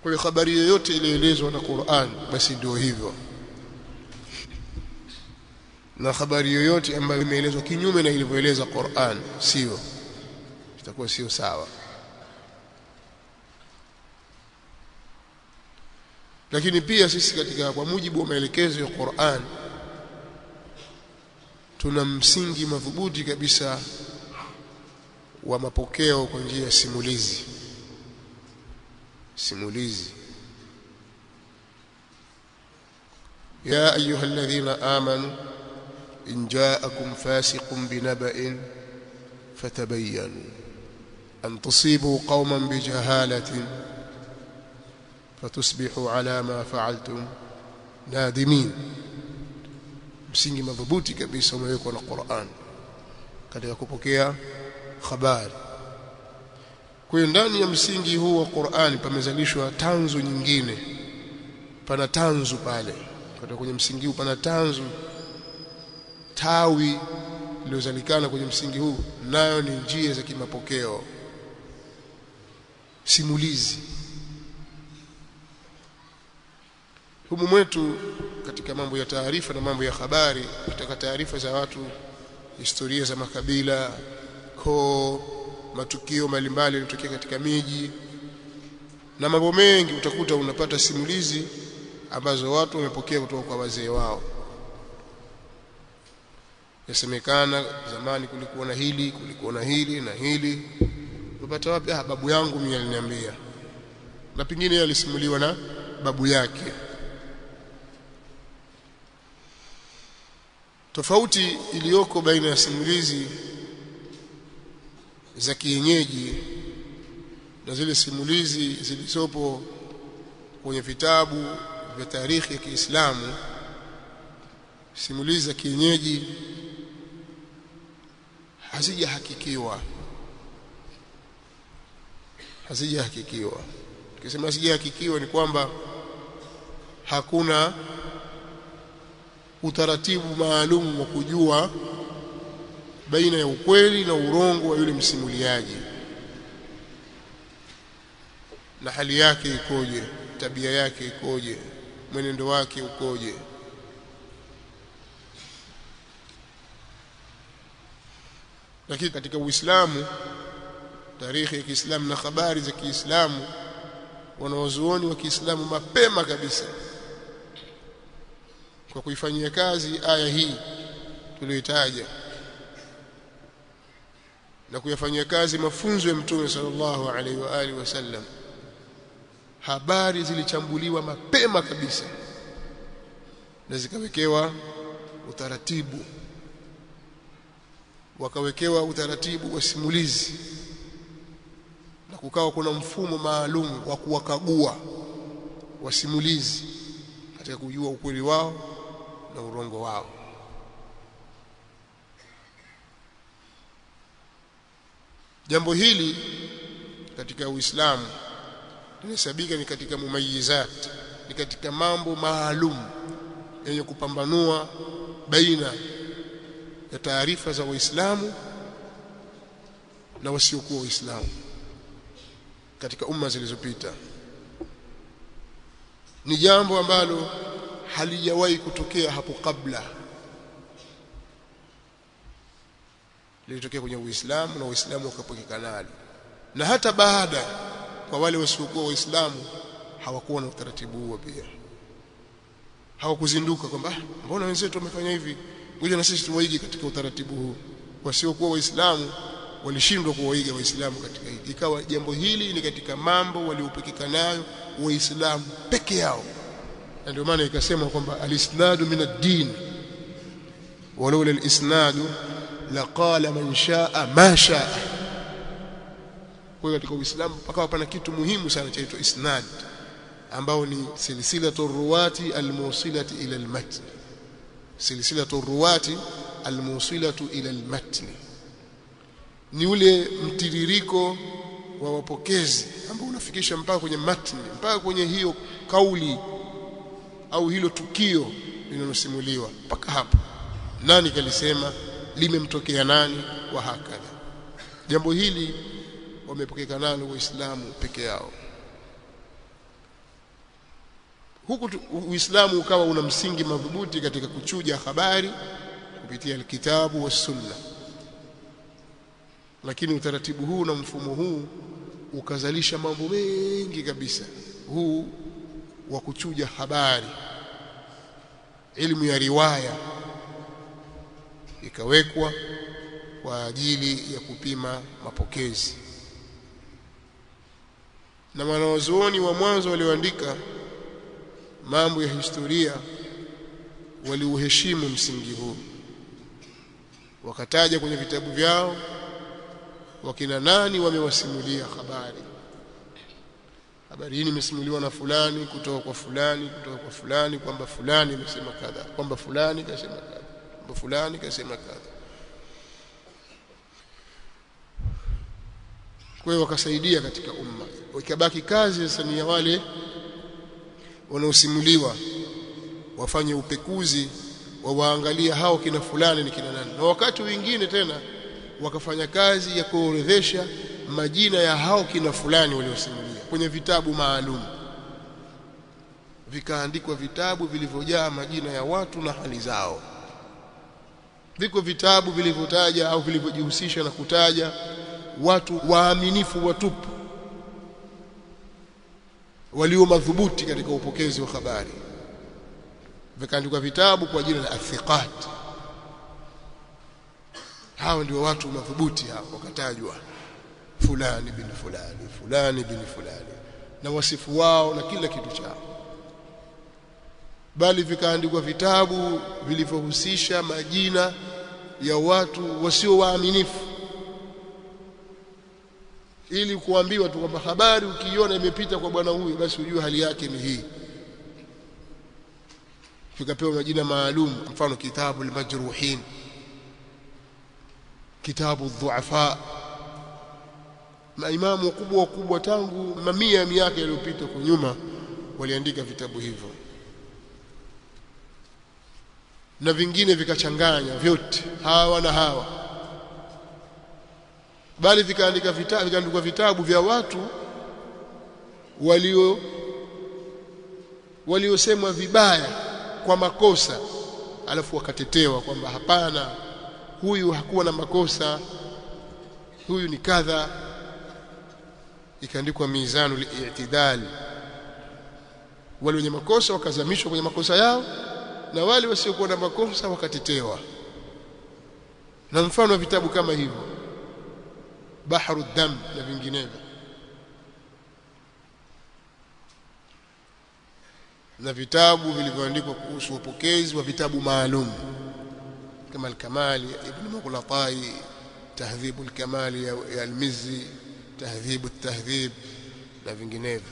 Kwa habari yoyote iliyoelezwa na Qur'an basi ndio hivyo, na habari yoyote ambayo imeelezwa kinyume na ilivyoeleza Qur'an sio, itakuwa sio sawa. Lakini pia sisi kwa mujibu wa maelekezo ya Qur'an tuna msingi madhubuti kabisa wa mapokeo kwa njia ya simulizi. Ya ayyuhalladhina amanu in ja'akum fasiqun binaba'in fatabayyanu an tusibu qauman bijahalatin fatusbihu ala ma fa'altum nadimin. Msingi madhubuti kabisa umewekwa na Qur'an katika kupokea habari. Kwa hiyo ndani ya msingi huu wa Qur'an pamezalishwa tanzu nyingine, pana tanzu pale katika kwenye msingi huu, pana tanzu tawi iliyozalikana kwenye msingi huu, nayo ni njia za kimapokeo, simulizi. Humu mwetu katika mambo ya taarifa na mambo ya habari, katika taarifa za watu, historia za makabila, matukio mbalimbali yanayotokea katika miji na mambo mengi, utakuta unapata simulizi ambazo watu wamepokea kutoka kwa wazee wao. Yasemekana zamani kulikuwa na hili, kulikuwa na hili na hili. Unapata wapi? Babu yangu mimi aliniambia, na pengine alisimuliwa na babu yake. Tofauti iliyoko baina ya simulizi za kienyeji na zile simulizi zilizopo kwenye vitabu vya tarikhi ya Kiislamu, simulizi za kienyeji hazijahakikiwa. Tukisema hazijahakikiwa ni kwamba hakuna utaratibu maalum wa kujua baina ya ukweli na urongo wa yule msimuliaji, na hali yake ikoje, tabia yake ikoje, mwenendo wake ukoje. Lakini katika Uislamu, tarikhi ya Kiislamu na habari za Kiislamu, wanawazuoni wa Kiislamu mapema kabisa kwa kuifanyia kazi aya hii tuliyotaja na kuyafanyia kazi mafunzo ya Mtume sallallahu alaihi wa alihi wasallam, habari zilichambuliwa mapema kabisa na zikawekewa utaratibu, wakawekewa utaratibu wa simulizi, na kukawa kuna mfumo maalum wa kuwakagua wasimulizi katika kujua ukweli wao na urongo wao. Jambo hili katika Uislamu linahesabika ni katika mumayizat, ni katika mambo maalum yenye kupambanua baina ya taarifa za Waislamu na wasiokuwa Waislamu katika umma zilizopita. Ni jambo ambalo halijawahi kutokea hapo kabla lilitokea kwenye Uislamu na Uislamu ukapokeka nalo. Na hata baada kwa wale wasiokuwa Waislamu hawakuwa na utaratibu huo pia. Hawakuzinduka kwamba mbona wenzetu wamefanya hivi, ngoja na sisi tuwaige katika utaratibu huu. Wasiokuwa Waislamu walishindwa kuwaiga Waislamu katika hili. Ikawa jambo hili ni katika mambo waliopekeka nayo Waislamu peke yao. Na ndio maana ikasema kwamba al-isnadu min ad-din walau al-isnadu laqala man shaa ma shaa. Kwa hiyo katika Uislamu pakawa pana kitu muhimu sana chaitwa isnad, ambao ni silsilatu ruwati al-musilati ila al-matn. Silsilatu ruwati al-musilatu ila al-matn ni ule mtiririko wa wapokezi ambao unafikisha mpaka kwenye matni, mpaka kwenye hiyo kauli au hilo tukio linalosimuliwa mpaka hapo. Nani kalisema, limemtokea nani, wa hakadha. Jambo hili wamepokeka nalo Waislamu peke yao. Huku Uislamu ukawa una msingi madhubuti katika kuchuja habari kupitia alkitabu was sunna. Lakini utaratibu huu na mfumo huu ukazalisha mambo mengi kabisa. Huu wa kuchuja habari, elimu ya riwaya ikawekwa kwa ajili ya kupima mapokezi. Na wanazuoni wa mwanzo walioandika mambo ya historia waliuheshimu msingi huu, wakataja kwenye vitabu vyao wakina nani wamewasimulia habari hii imesimuliwa na fulani kutoka kwa fulani kwamba fulani amesema kadha, kwamba fulani kasema kadha, kwamba fulani kasema kadha. Kwa hiyo wakasaidia katika umma. Ikabaki kazi sasa ni ya wale wanaosimuliwa wafanye upekuzi, waangalia hao kina fulani ni kina nani. Na wakati mwingine tena wakafanya kazi ya kuorodhesha majina ya hao kina fulani waliosimulia kwenye vitabu maalum. Vikaandikwa vitabu vilivyojaa majina ya watu na hali zao. Viko vitabu vilivyotaja au vilivyojihusisha na kutaja watu waaminifu watupu walio madhubuti katika upokezi wa habari. Vikaandikwa vitabu kwa jina la athiqat. Hao ndio watu madhubuti hao, wakatajwa fulani bin fulani, fulani bin fulani, na wasifu wao na kila kitu chao. Bali vikaandikwa vitabu vilivyohusisha majina ya watu wasio waaminifu, ili kuambiwa tu kwamba habari ukiiona imepita kwa bwana huyu basi ujue hali yake ni hii. Tukapewa majina maalum, mfano kitabu al-majruhin, kitabu adh-dhu'afa. Maimamu wakubwa tangu mamia ya miaka iliyopita kwa nyuma waliandika vitabu hivyo, na vingine vikachanganya vyote hawa na hawa. Bali vikaandikwa vitabu vya watu waliosemwa vibaya kwa makosa, alafu wakatetewa kwamba hapana, huyu hakuwa na makosa, huyu ni kadha. Ikaandikwa mizanul i'tidal. Wale wenye makosa wakazamishwa kwenye makosa yao, na wale wasiokuwa na makosa wakatetewa. Na mfano wa vitabu kama hivyo Bahru Dam na vinginevyo, na vitabu vilivyoandikwa kuhusu upokezi wa vitabu maalum kama al-Kamali Ibn Mughlatai, Tahdhib al-Kamali ya al-Mizzi, Tahdhib at-Tahdhib na vinginevyo.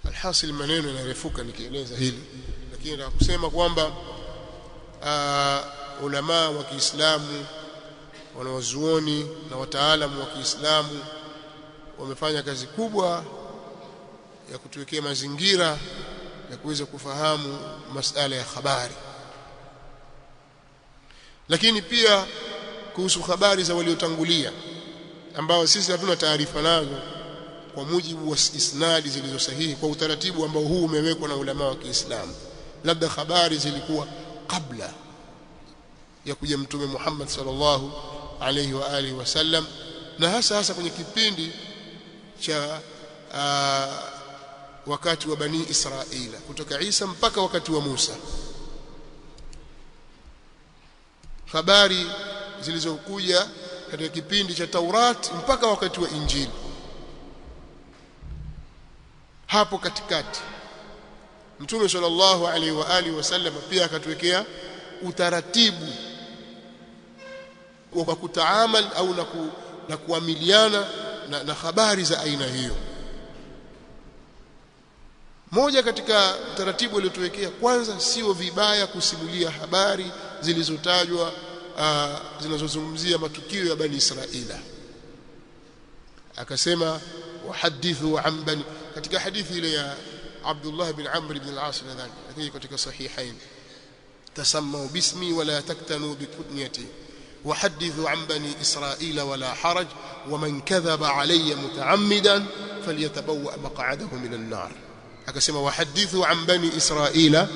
Alhasil maneno yanarefuka nikieleza hili, lakini nataka kusema kwamba ulama wa Kiislamu, wanawazuoni na wataalamu wa Kiislamu wamefanya kazi kubwa ya kutuwekea mazingira ya kuweza kufahamu masala ya habari. Lakini pia kuhusu habari za waliotangulia ambao sisi hatuna taarifa nazo kwa mujibu wa isnadi zilizo sahihi, kwa utaratibu ambao huu umewekwa na ulama wa Kiislamu. Labda habari zilikuwa kabla ya kuja mtume Muhammad sallallahu alayhi wa alihi wasallam, na hasa kwenye kipindi cha wakati wa Bani Israila, kutoka Isa mpaka wakati wa Musa. Habari zilizokuja katika kipindi cha Taurat mpaka wakati wa Injili, hapo katikati Mtume sallallahu alaihi wa alihi wasallam pia akatuwekea utaratibu wa kutaamal au na kuamiliana na habari za aina hiyo. Moja katika taratibu aliyotuwekea, kwanza, sio vibaya kusimulia habari zilizotajwa zinazozungumzia matukio ya Bani Israila. Akasema wahadithu an bani, katika hadithi ile ya Abdullah bin Amr ibn al-As nadhani, lakini katika sahihain, tasammu bismi wala taktanu bikunyati وحدثوا عن بني إسرائيل ولا حرج ومن كذب علي متعمدا فليتبوأ مقعده من النار. akasema وحدثوا عن بني إسرائيل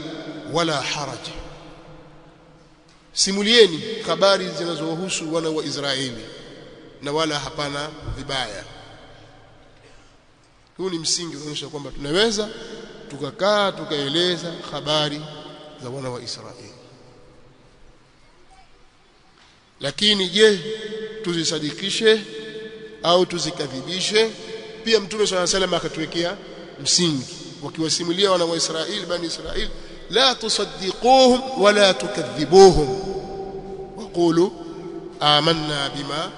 ولا حرج, simulieni habari zinazohusu wana wa Israeli na wala hapana vibaya. Huu ni msingi unaonyesha kwamba tunaweza tukakaa tukaeleza habari za wana wa Israeli. Lakini je, tuzisadikishe au tuzikadhibishe? Pia Mtume swalla Allahu alayhi wasallam akatuwekea msingi wakiwasimulia wana wa Israeli, Bani Israeli, la tusaddiquhum wala tukadhibuhum waqulu amanna bima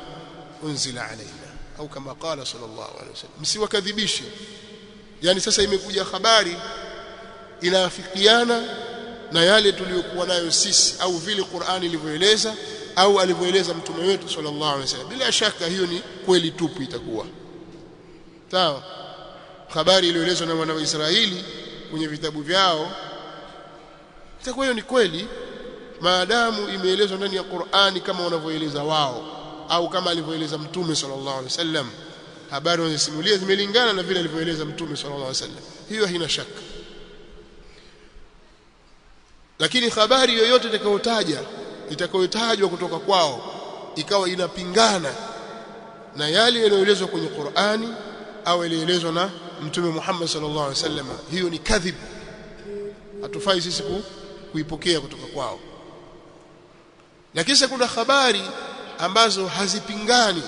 unzila alayna, au kama qala sallallahu alayhi wasallam, msiwakadhibishe. Yani sasa imekuja habari inafikiana na yale tuliyokuwa nayo sisi, au vile Qur'ani ilivyoeleza au alivyoeleza mtume wetu sallallahu alaihi wasallam, bila shaka hiyo ni kweli tupu itakuwa. Sawa? Habari iliyoelezwa na wana wa Israeli kwenye vitabu vyao itakuwa hiyo ni kweli, maadamu imeelezwa ndani ya Qur'ani kama wanavyoeleza wao au kama alivyoeleza mtume sallallahu alaihi wasallam. Habari wanazosimulia zimelingana na vile alivyoeleza mtume sallallahu alaihi wasallam, hiyo haina shaka. Lakini habari yoyote itakayotajwa kutoka kwao ikawa inapingana na yale yaliyoelezwa kwenye Qur'ani au yaliyoelezwa na Mtume Muhammad sallallahu alaihi wasallam, hiyo ni kadhib, hatufai sisi kuipokea kutoka kwao. Lakini kuna habari ambazo hazipingani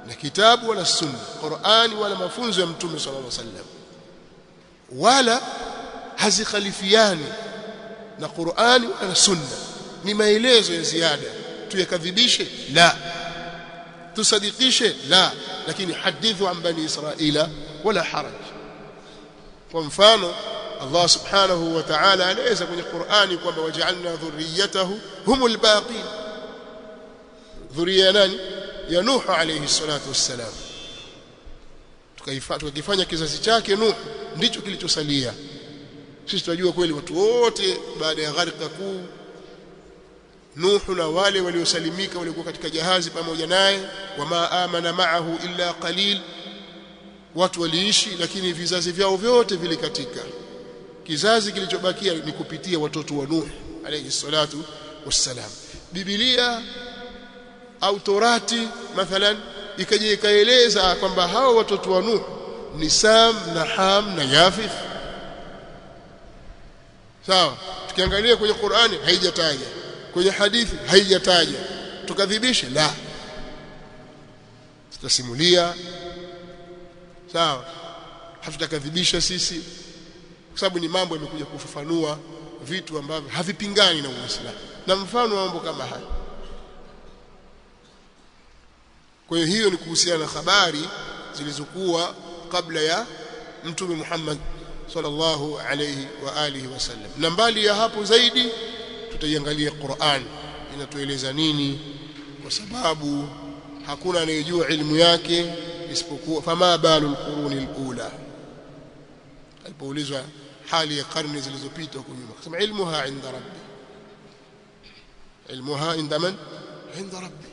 na kitabu wala sunna, Qur'ani wala mafunzo ya Mtume sallallahu alaihi wasallam, wala hazikhalifiani na Qur'ani wala sunna, ni maelezo ya ziada. Tuyakadhibishe? La. Tusadikishe? La. Lakini hadithu an bani Israila wala haraj. Kwa mfano, Allah subhanahu wa ta'ala anaeleza kwenye Qur'ani kwamba waja'alna dhurriyyatahu humul baqin. Dhurriya nani? Ya Nuh alayhi salatu wassalam. Tukifanya kizazi chake Nuh ndicho kilichosalia. Sisi tunajua kweli watu wote baada ya gharika kuu, Nuh na wale waliosalimika walikuwa katika jahazi pamoja naye, wama amana ma'ahu illa qalil, watu waliishi, lakini vizazi vyao vyote vilikatika. Kizazi kilichobakia ni kupitia watoto wa Nuh alayhi salatu wassalam. Biblia au Torati mathalan ikaje ikaeleza kwamba hao watoto wa Nuh ni Sam na Ham na Yafith. Sawa? Tukiangalia kwenye Qur'ani haijataja, kwenye hadithi haijataja, tukadhibishe? La. Tutasimulia, sawa, hatutakadhibisha sisi, kwa sababu ni mambo yamekuja kufafanua vitu ambavyo havipingani na Uislamu, na mfano wa mambo kama haya. Kwa hiyo ni kuhusiana na habari zilizokuwa kabla ya Mtume Muhammad sallallahu alayhi wa alihi wasallam. Na mbali ya hapo zaidi tutaiangalia Qur'an inatueleza nini, kwa sababu hakuna anayejua ilmu yake isipokuwa fama balul quruni alula. Alipoulizwa hali ya karne zilizopita huko nyuma, akasema ilmuha inda rabbi. Ilmuha inda man? Inda rabbi.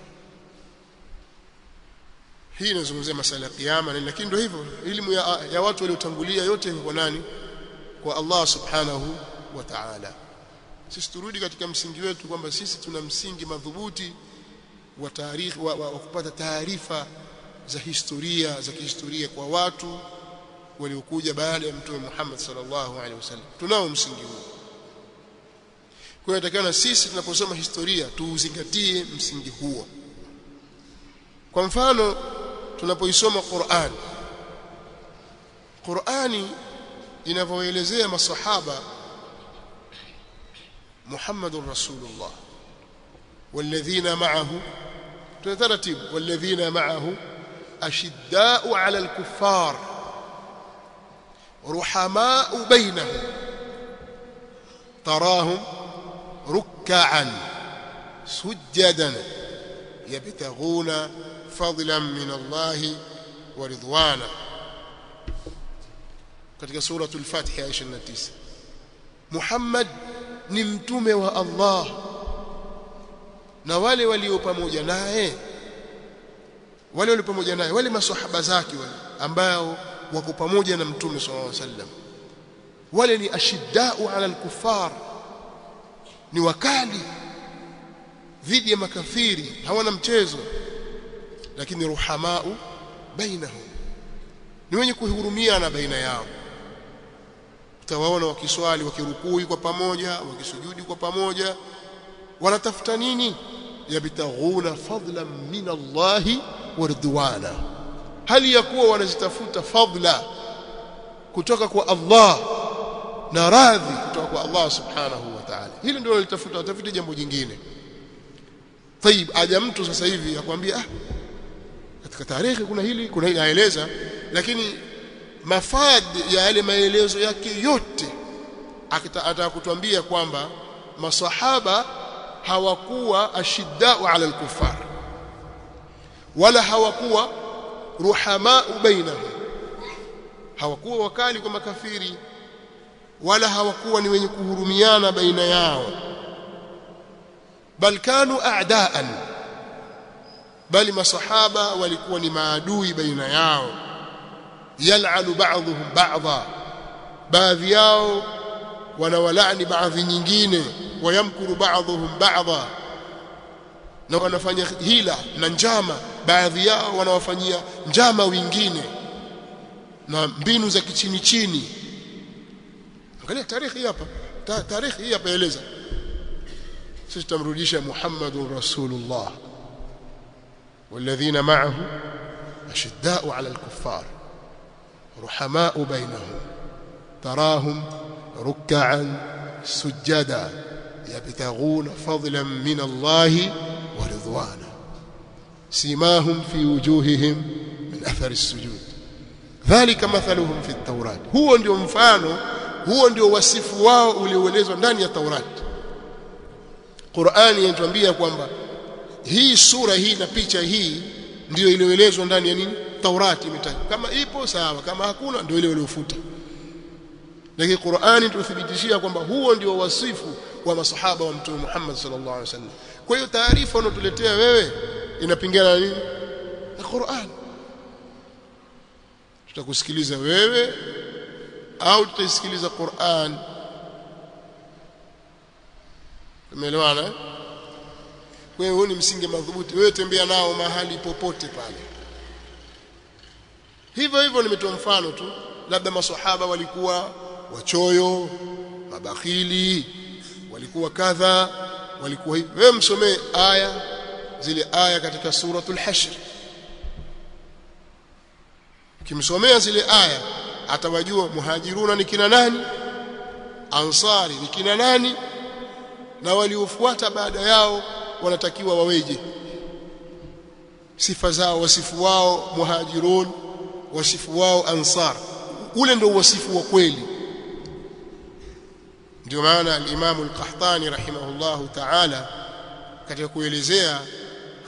Hii inazungumzia masala ya kiyama, lakini ndio hivyo, elimu ya watu waliotangulia yote kwa nani? Kwa Allah subhanahu wa ta'ala. sisi turudi katika msingi wetu kwamba sisi tuna msingi madhubuti wa taarikhi wa kupata taarifa za historia za kihistoria kwa watu waliokuja baada ya Mtume Muhammad sallallahu alaihi wasallam. Tunao msingi huo. Kwa hiyo inatakana sisi tunaposoma historia tuuzingatie msingi huo. Kwa mfano tunapoisoma Qur'ani inavyoelezea masahaba Muhammadur Rasulullah walladhina ma'ahu, tunataratibu walladhina ma'ahu ashidda'u 'ala al-kuffar ruhama'u bainahum tarahum ruk'an sujjadan yabtaghuna fadlan min Allah wa ridwana, katika suratul Fatiha 29. Muhammad ni mtume wa Allah na wale walio pamoja naye, wale maswahaba zake wale ambao wako pamoja na mtume sallallahu alaihi wasallam, wale ni ashiddau ala al-kuffar, ni wakali dhidi ya makafiri, hawana mchezo, lakini ruhamau bainahum, ni wenye kuhurumiana baina yao. Utawaona wakiswali, wakirukui kwa pamoja, wakisujudi kwa pamoja. Wanatafuta nini? Yabtaghuna fadlan min Allah wa ridwana, hali ya kuwa wanazitafuta fadla kutoka kwa Allah na radhi kutoka kwa Allah subhanahu wa ta'ala. Hili ndio walitafuta, watafuta jambo jingine. Tayib, aja mtu sasa hivi akwambia katika tarehe kuna hili aeleza, lakini mafad ya yale maelezo yake yote atakutuambia kwamba masahaba hawakuwa ashiddau ala al-kuffar wala hawakuwa ruhamau bainahum, hawakuwa wakali kwa makafiri wala hawakuwa ni wenye kuhurumiana baina yao, bal kanu a'daan, bali masahaba walikuwa ni maadui baina yao. Yal'anu ba'dhum ba'dha, baadhi yao wanawalani baadhi nyingine, wayamkuru ba'dhum ba'dha, na wanafanya hila na njama, baadhi yao wanawafanyia njama wengine na mbinu za kichini chini. Angalia tarehe hapa, tarehe hapa eleza. Sisi tumrudisha Muhammadur Rasulullah walladhina ma'ahu ashidda'u 'ala al-kuffar ruhama'u bainahum tarahum ruk'an sujada yabtaghuna fadlan min Allah wa ridwana simahum fi wujuhihim min athari as-sujud dhalika mathaluhum fi at-taurat. Huo ndio mfano, huo ndio wasifu wao ulioelezwa ndani ya Taurati. Qur'ani inatuambia kwamba hii sura hii na picha hii ndio iliyoelezwa ndani ya nini? Taurati imetaja. Kama ipo sawa, kama hakuna ndio ile waliofuta. Lakini Qur'ani tuthibitishia kwamba huo ndio wasifu wa masahaba wa Mtume Muhammad sallallahu alaihi wasallam. Kwa hiyo taarifa unayotuletea wewe inapingana na nini? Na Qur'an. Tutakusikiliza wewe au tutaisikiliza Qur'an? Tumeelewana? Kwa hiyo ni msingi madhubuti, wewe tembea nao mahali popote pale. Hivyo nimetoa mfano tu, labda maswahaba walikuwa wachoyo, mabakhili, walikuwa kadha, walikuwa hivi. Wewe msomee zile aya katika suratul Hashr. Ukimsomea zile aya atawajua muhajiruna ni kina nani, ansari ni kina nani, na waliofuata baada yao wanatakiwa waweje, sifa zao, wasifu wao muhajirun, wasifu wao ansar. Ule ndio wasifu wa kweli. Ndio maana al-Imam al-Qahtani rahimahullahu ta'ala katika kuelezea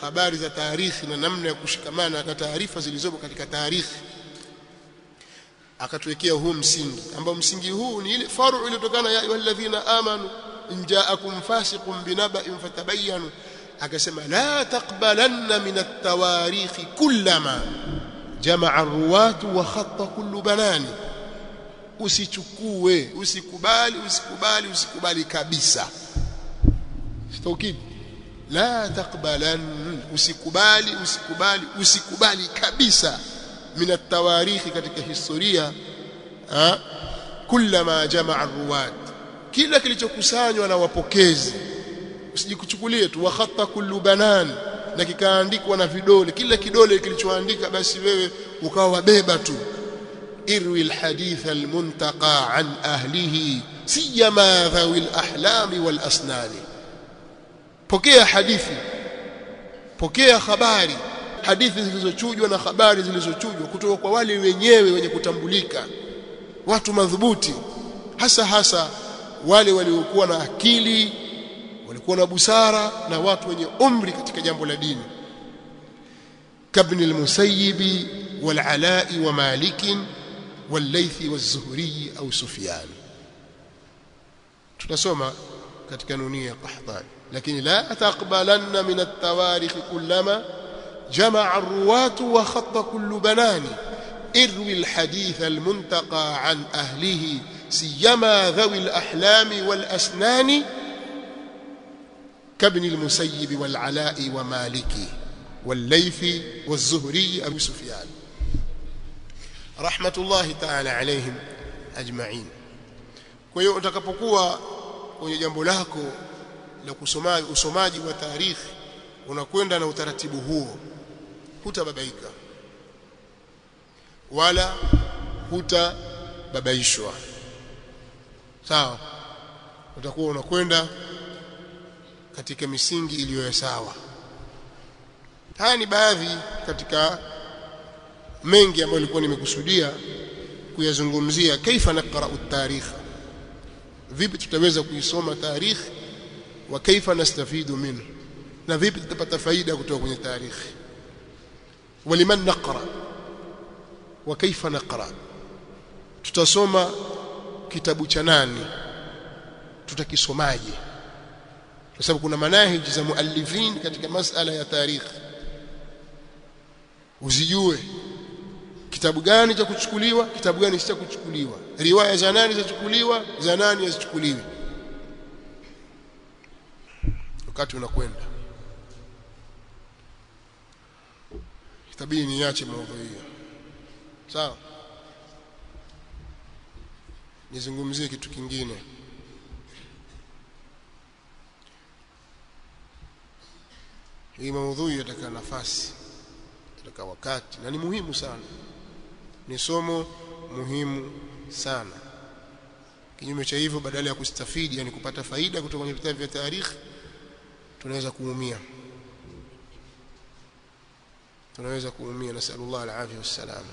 habari za tarikhi na namna ya kushikamana na taarifa zilizopo katika tarikhi akatuwekea huu msingi, ambao msingi huu ni ile faru iliyotokana ya ayyuhalladhina amanu in ja'akum fasiqun binaba'in fatabayyanu. Akasema la taqbalanna min at-tawarikh kullama jama'a ar-ruwatu wa khatta kullu banani, usichukue, usikubali kabisa taukid la taqbalan usikubali kabisa min at-tawarikh katika historia kullama jamaa ar-ruwat kila kilichokusanywa na wapokezi usijikuchukulie tu wa khatta kullu banan na kikaandikwa na vidole kila kidole kilichoandika basi wewe ukawa wabeba tu irwi al-hadith al-muntaqa an ahlihi siyama dhawi al-ahlam wal-asnan pokea hadithi pokea habari hadithi zilizochujwa na habari zilizochujwa kutoka kwa wale wenyewe wenye kutambulika watu madhubuti hasa wale waliokuwa na akili walikuwa na busara na watu wenye umri katika jambo la dini kabni al-Musayyib wal-Ala'i wa Malik wal-Laythi waz-Zuhri au Sufyan tutasoma katika nunia Qahtani lakini la taqbalanna min at-tawarikh kullama jama'a ar-ruwat wa khatta kullu banani irwi al-hadith al-muntaqa an ahlihi siyama dhawi al-ahlam wal-asnan كابن المسيب والعلاء ومالك والليث والزهري أبو سفيان رحمة الله تعالى عليهم أجمعين kwa hiyo utakapokuwa kwenye jambo lako la usomaji wa tarikh unakwenda na utaratibu huo hutababaika wala hutababaishwa sawa utakuwa unakwenda katika misingi iliyo sawa haya ni baadhi katika mengi ambayo nilikuwa nimekusudia kuyazungumzia kaifa naqra at-tarikh vipi tutaweza kuisoma tarikh wa kaifa nastafidu minhu na vipi tutapata faida kutoka kwenye tarikh waliman naqra wa kaifa naqra tutasoma kitabu cha nani tutakisomaje kwa sababu kuna manahiji za muallifin katika masala ya tarikh usijue kitabu gani cha kuchukuliwa kitabu gani si cha kuchukuliwa riwaya za nani zachukuliwa za nani hazichukuliwi wakati unakwenda itabidi niache mambo hiyo sawa nizungumzie kitu kingine hii maudhui yataka nafasi yataka wakati na ni muhimu sana ni somo muhimu sana kinyume cha hivyo badala ya kustafidi yani kupata faida kutoka kwenye vitabu vya tarikh tunaweza kuumia nasallallahu alaihi wasallam